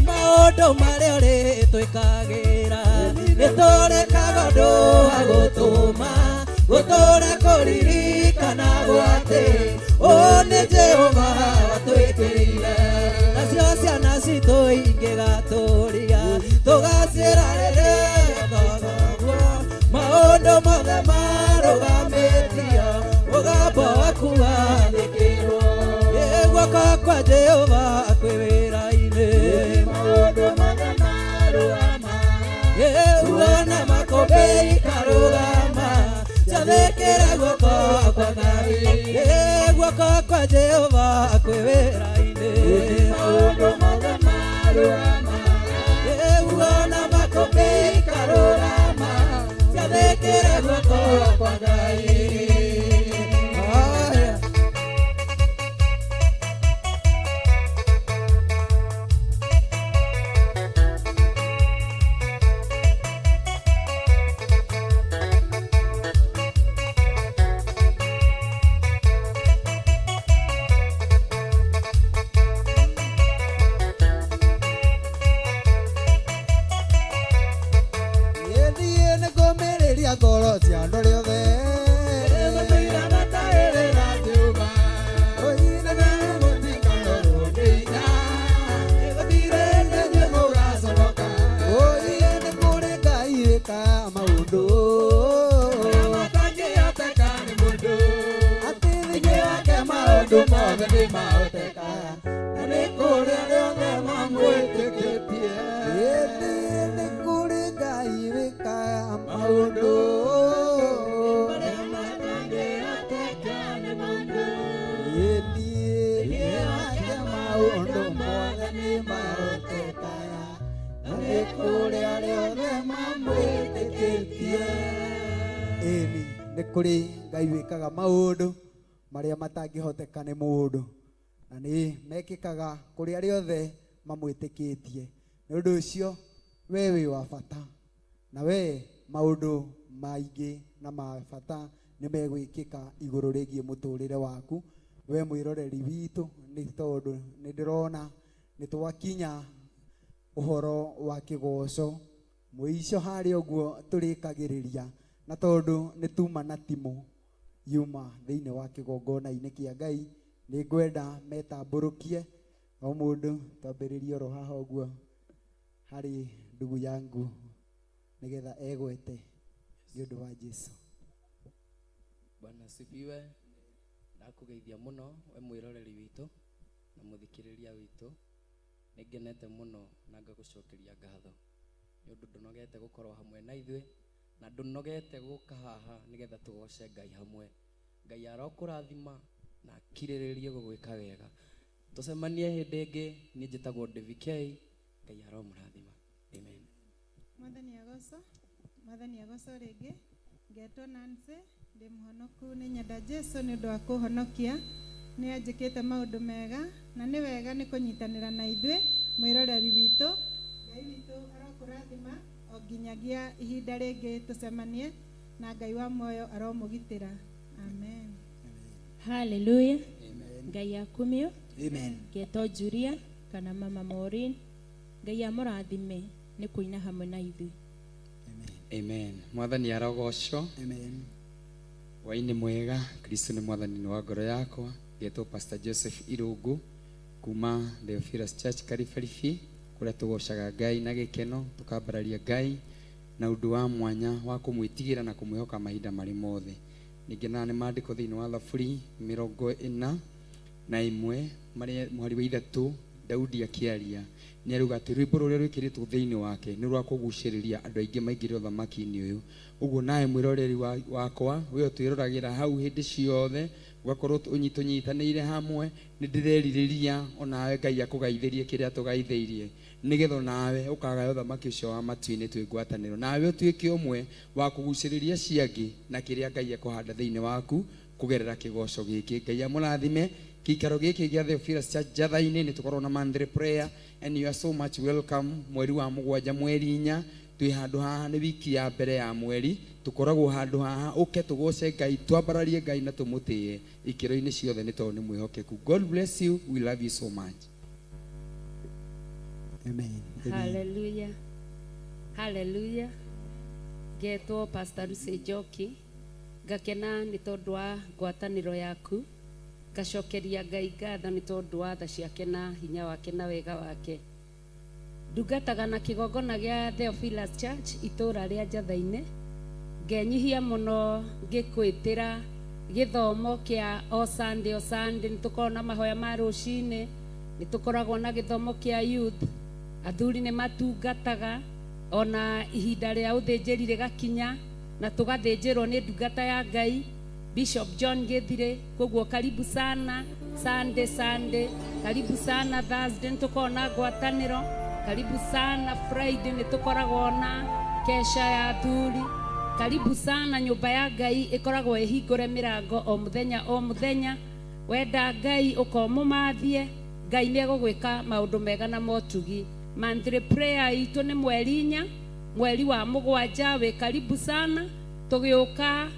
Maondo marĩa ũrĩ twĩkagĩra nĩtũrekaga ũndũ wa gũtũma gũtũra kũririkana gwatĩ ũũ nĩ Jehova watwĩkĩrĩire nacio ciana citũ ingĩgatũria tũgaciĩra rĩrĩa thogagwo maũndũ mothe marũgamĩtio mũgambo waku wathĩkĩrwo guoko kwa Jehova kwĩ wĩra-inĩ maũndũ mothe marũgama uona makombe ikarũgama jathĩkĩra guoko kwa Ngai guoko kwa Jehova kwĩ wĩra-inĩ maũndũ mothe marũgama uona makombe ikarũgama jathĩkĩra guoko kwa Ngai mahotekaya na nĩ kũrĩa rĩothe mamwĩtĩkĩtie nĩ kũrĩ Ngai wĩkaga maũndũ marĩa matangĩhoteka nĩ mũndũ wake maũndũ mothe nĩ mahotekaya na nĩ kũrĩa rĩothe mamwĩtĩkĩtie. Ĩni nĩ kũrĩ Ngai wĩkaga maũndũ marĩa matangĩhoteka nĩ mũndũ na nĩ mekĩkaga kũrĩa rĩothe mamwĩtĩkĩtie. Nĩ ũndũ ũcio we wĩ wa bata na we maũndũ maingĩ na ma bata nĩ megwĩkĩka igũrũ rĩgiĩ mũtũrĩre waku we mwĩroreri witũ, nĩ tondũ nĩ ndĩrona nĩ twakinya ũhoro wa kĩgoco mũico harĩa ũguo tũrĩkagĩrĩria, na tondũ nĩ tuma na timũ yuma thĩinĩ wa kĩgongona-inĩ kĩa Ngai, nĩ ngwenda metambũrũkie o mũndũ twambĩrĩrie oro haha ũguo harĩ ndugu yangu nĩgetha egwete nĩ ũndũ wa Jesũ. Bwana sifiwe. Ndakũgeithia mũno we mwĩroreri witũ na mũthikĩrĩria witũ, nĩngenete mũno na ngagũcokeria ngatho nĩ ũndũ ndũnogete gũkorwo hamwe na ithuĩ na ndũnogete gũka haha nĩgetha tũgoce Ngai hamwe. Ngai arokũrathima na akirĩrĩrie gũgwĩka wega. Tũcemanie hĩndĩ ĩngĩ. Niĩ njĩtagwo David K. Ngai aromũrathima. Amen. Mwathani agoco rĩngĩ. Ngetwo Nancy, ndĩ mũhonoku, nĩ nyenda Jesũ nĩ ũndũ wa kũhonokia. Nĩ anjĩkĩte maũndũ mega na nĩ wega nĩ kũnyitanĩra na ithuĩ mwĩroreri witũ. Ngai witũ arokũrathima o nginyagia ihinda rĩngĩ tũcemanie, na Ngai wa muoyo aromũgitĩra. Amen. Hallelujah. Ngai akumio. Amen. Ngetwo Julia kana Mama Maureen. Ngai amũrathime nĩ kũina hamwe na ithuĩ. Amen. Mwathani arogocwo. Amen. Waini mwega. Kristo nĩ mwathani wa ngoro yakwa. Ngetwo Pastor Joseph Irungu kuma Theophilus Church Karibaribi, kũrĩa tũgocaga Ngai na gĩkeno, tũkambararia Ngai na ũndũ wa mwanya wa kũmwĩtigĩra na kũmwĩhoka mahinda marĩ mothe. Ningĩ na nĩ maandĩko thĩinĩ wa Thaburi 41 marĩa mwari wa ithatũ Daudi akĩaria nĩ aruga atĩ rwĩmbo rũrĩa rwĩkĩrĩtwo thĩinĩ wake nĩ rwa kũgucĩrĩria andũ aingĩ maingĩre ũthamaki-inĩ ũyũ. Ũguo nawe mwĩroreri wakwa we twĩroragĩra hau hĩndĩ ciothe ugakorwo ũnyitanĩire hamwe, nĩ ndĩrerirĩria onawe Ngai akũgaithĩrie kĩrĩa tũgaithĩirie nĩgetha nawe ũkagaya ũthamaki ũcio wa matu-inĩ twĩ ngwatanĩro, nawe ũtuĩke ũmwe wa kũgucĩrĩria ciangĩ na kĩrĩa Ngai akũhanda thĩinĩ waku kũgerera kĩgoco gĩkĩ. Ngai amũrathime. Kĩikaro gĩkĩ gĩa Theophilus Church Njatha-inĩ nĩ tũkorwo na Monday prayer and you are so much welcome. Mweri wa mũgwanja mweri 4 twĩ handũ haha nĩ wiki ya mbere ya mweri, tũkoragwo handũ haha ũke tũgoce Ngai, twambararie Ngai na tũmũtĩe ikĩro-inĩ ciothe nĩ tondũ nĩ mwĩhokeku. God bless you. We love you so much. Amen. Hallelujah. Hallelujah. Ngetwo Pastor Lucy Njoki, ngakena nĩ tondũ wa ngwatanĩro yaku, ngacokeria Ngai ngatho nĩ tondũ wa tha ciake na hinya wake na wega wake. Ndungataga na kĩgongona gĩa Theophilus Church itũũra rĩa Njatha-inĩ, ngenyihia mũno ngĩkwĩtĩra gĩthomo kĩa o Sunday nĩ tũkoragwo na mahoya ma rũcinĩ, nĩ tũkoragwo na gĩthomo kĩa youth, athuri nĩ matungataga, ona ihinda rĩa ũthĩnjĩri rĩgakinya na tũgathĩnjĩrwo nĩ ndungata ya Ngai Bishop John Githire. Koguo karibu sana Sunday, karibu sana Thursday nĩ tũkoragwo na ngwatanĩro, karibu sana Friday nĩ tũkoragwo na kesha ya athuri, karibu sana nyũmba ya Ngai ĩkoragwo ĩhingũre mĩrango o mũthenya. Wenda Ngai ũkomũmathie, Ngai nĩ egũgwĩka maũndũ mega na motugi. Monthly prayer itũ nĩ mweri 4 mweri wa mũgwanja. Wĩ karibu sana tũgĩũka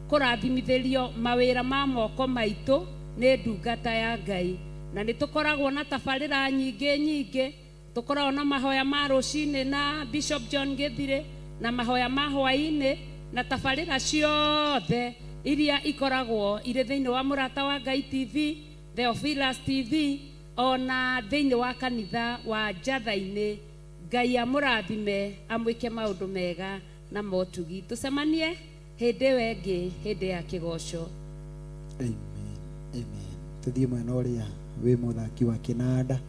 kũrathimithĩrio mawĩra ma moko maitũ nĩ ndungata ya Ngai, na nĩ tũkoragwo na tabarĩra nyingĩ. Tũkoragwo na mahoya ma rũcinĩ na Bishop John Githire na mahoya ma hwaĩ-inĩ na tabarĩra ciothe iria ikoragwo irĩ thĩinĩ wa Mũrata wa Ngai TV, Theophilus TV, ona thĩinĩ wa kanitha wa Njatha-inĩ. Ngai amũrathime, amwĩke maũndũ mega na motugi. Tũcemanie hĩndĩ wengĩ, hĩndĩ ya kĩgoco. Amen. Tuthiĩ mwena ũrĩa wĩ mũthaki wa kinanda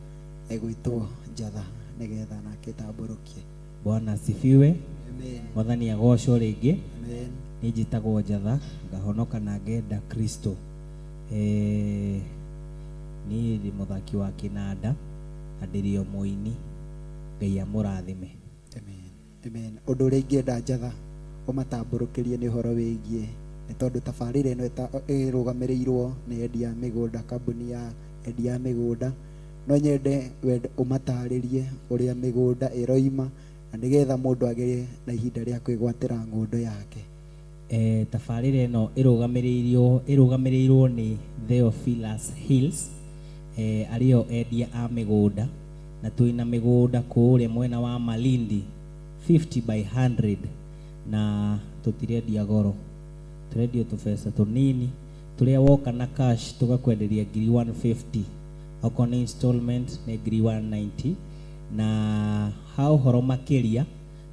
egwĩtwo Njatha nigetha nake tambũrũkie. Bwana asifiwe. Amen. Mwathani agocwo rĩngĩ. Amen. Nĩ njĩtagwo Njatha ngahonoka na ngenda Kristo. Niĩ ndĩ mũthaki wa kinanda na ndĩrĩ o mũini. Ngai amũrathime. Amen. Amen. Ũndũ ũrĩa ingĩenda Njatha ũmatambũrũkĩrie nĩ ũhoro wĩgiĩ nĩ tondũ tabarĩra ĩno ĩrũgamĩrĩirwo nĩ endia mĩgũnda, kambuni ya endia mĩgũnda, no nyende ũmatarĩrie ũrĩa mĩgũnda ĩroima na nĩgetha mũndũ agĩe na ihinda rĩa kwĩgwatĩra ng'ũndũ yake. Tabarĩra ĩno ĩrũgamĩrĩirwo nĩ Theophilus Hills, arĩo endia a mĩgũnda, na twĩna mĩgũnda kũrĩa mwena wa Malindi 50 by 100 na tũtirendia goro, tũrendia tũbeca tũnini tũrĩa woka na cash tũgakwenderia 150, okorwo nĩ installment nĩ 190, na ha ũhoro makĩria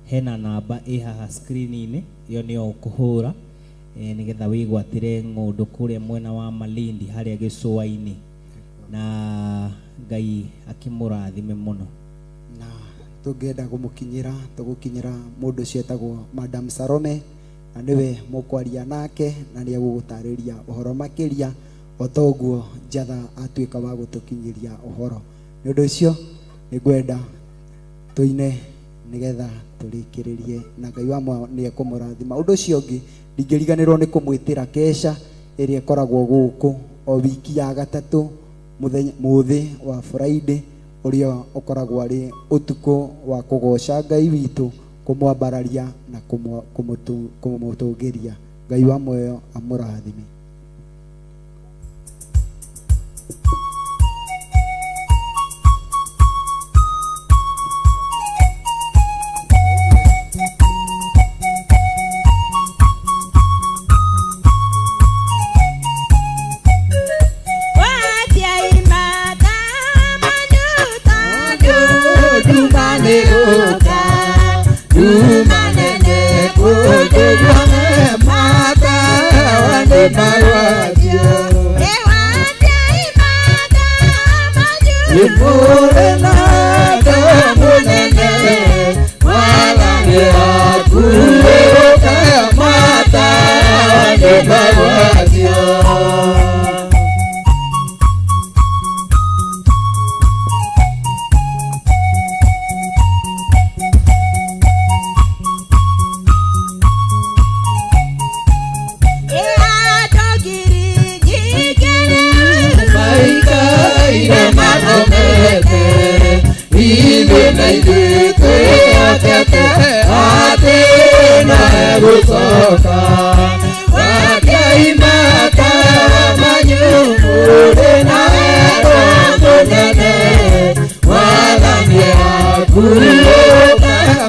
hena namba ĩ haha screen-inĩ, ĩyo nĩyo ũkũhũra nĩgetha wĩgwatĩre ng'ũndũ kũrĩa mwena wa Malindi harĩa gĩcũa-inĩ, na Ngai akĩmũrathime mũno. Na tũngĩenda tũgũkinyĩra mũndũ ũcio etagwo Madam Salome, na nĩwe mũkwaria nake na nĩ egũgũtarĩria ũhoro makĩria o ta ũguo Njatha atuĩka wa gũtũkinyĩria ũhoro. Nĩ ũndũ ũcio nĩ ngwenda tũine nĩgetha tũrĩkĩrĩrie na Ngai wa mwao nĩ ekũmũrathima. Ũndũ ũcio ũngĩ ndingĩriganĩrwo nĩ kũmwĩtĩra kesha ĩrĩa ĩkoragwo gũkũ o wiki ya gatatũ mũthĩ wa Friday, ũrĩa ũkoragwo arĩ ũtukũ wa kũgoca Ngai witũ, kũmwambararia na kũmũtũgĩria. Ngai wa muoyo amũrathime.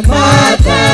Mata,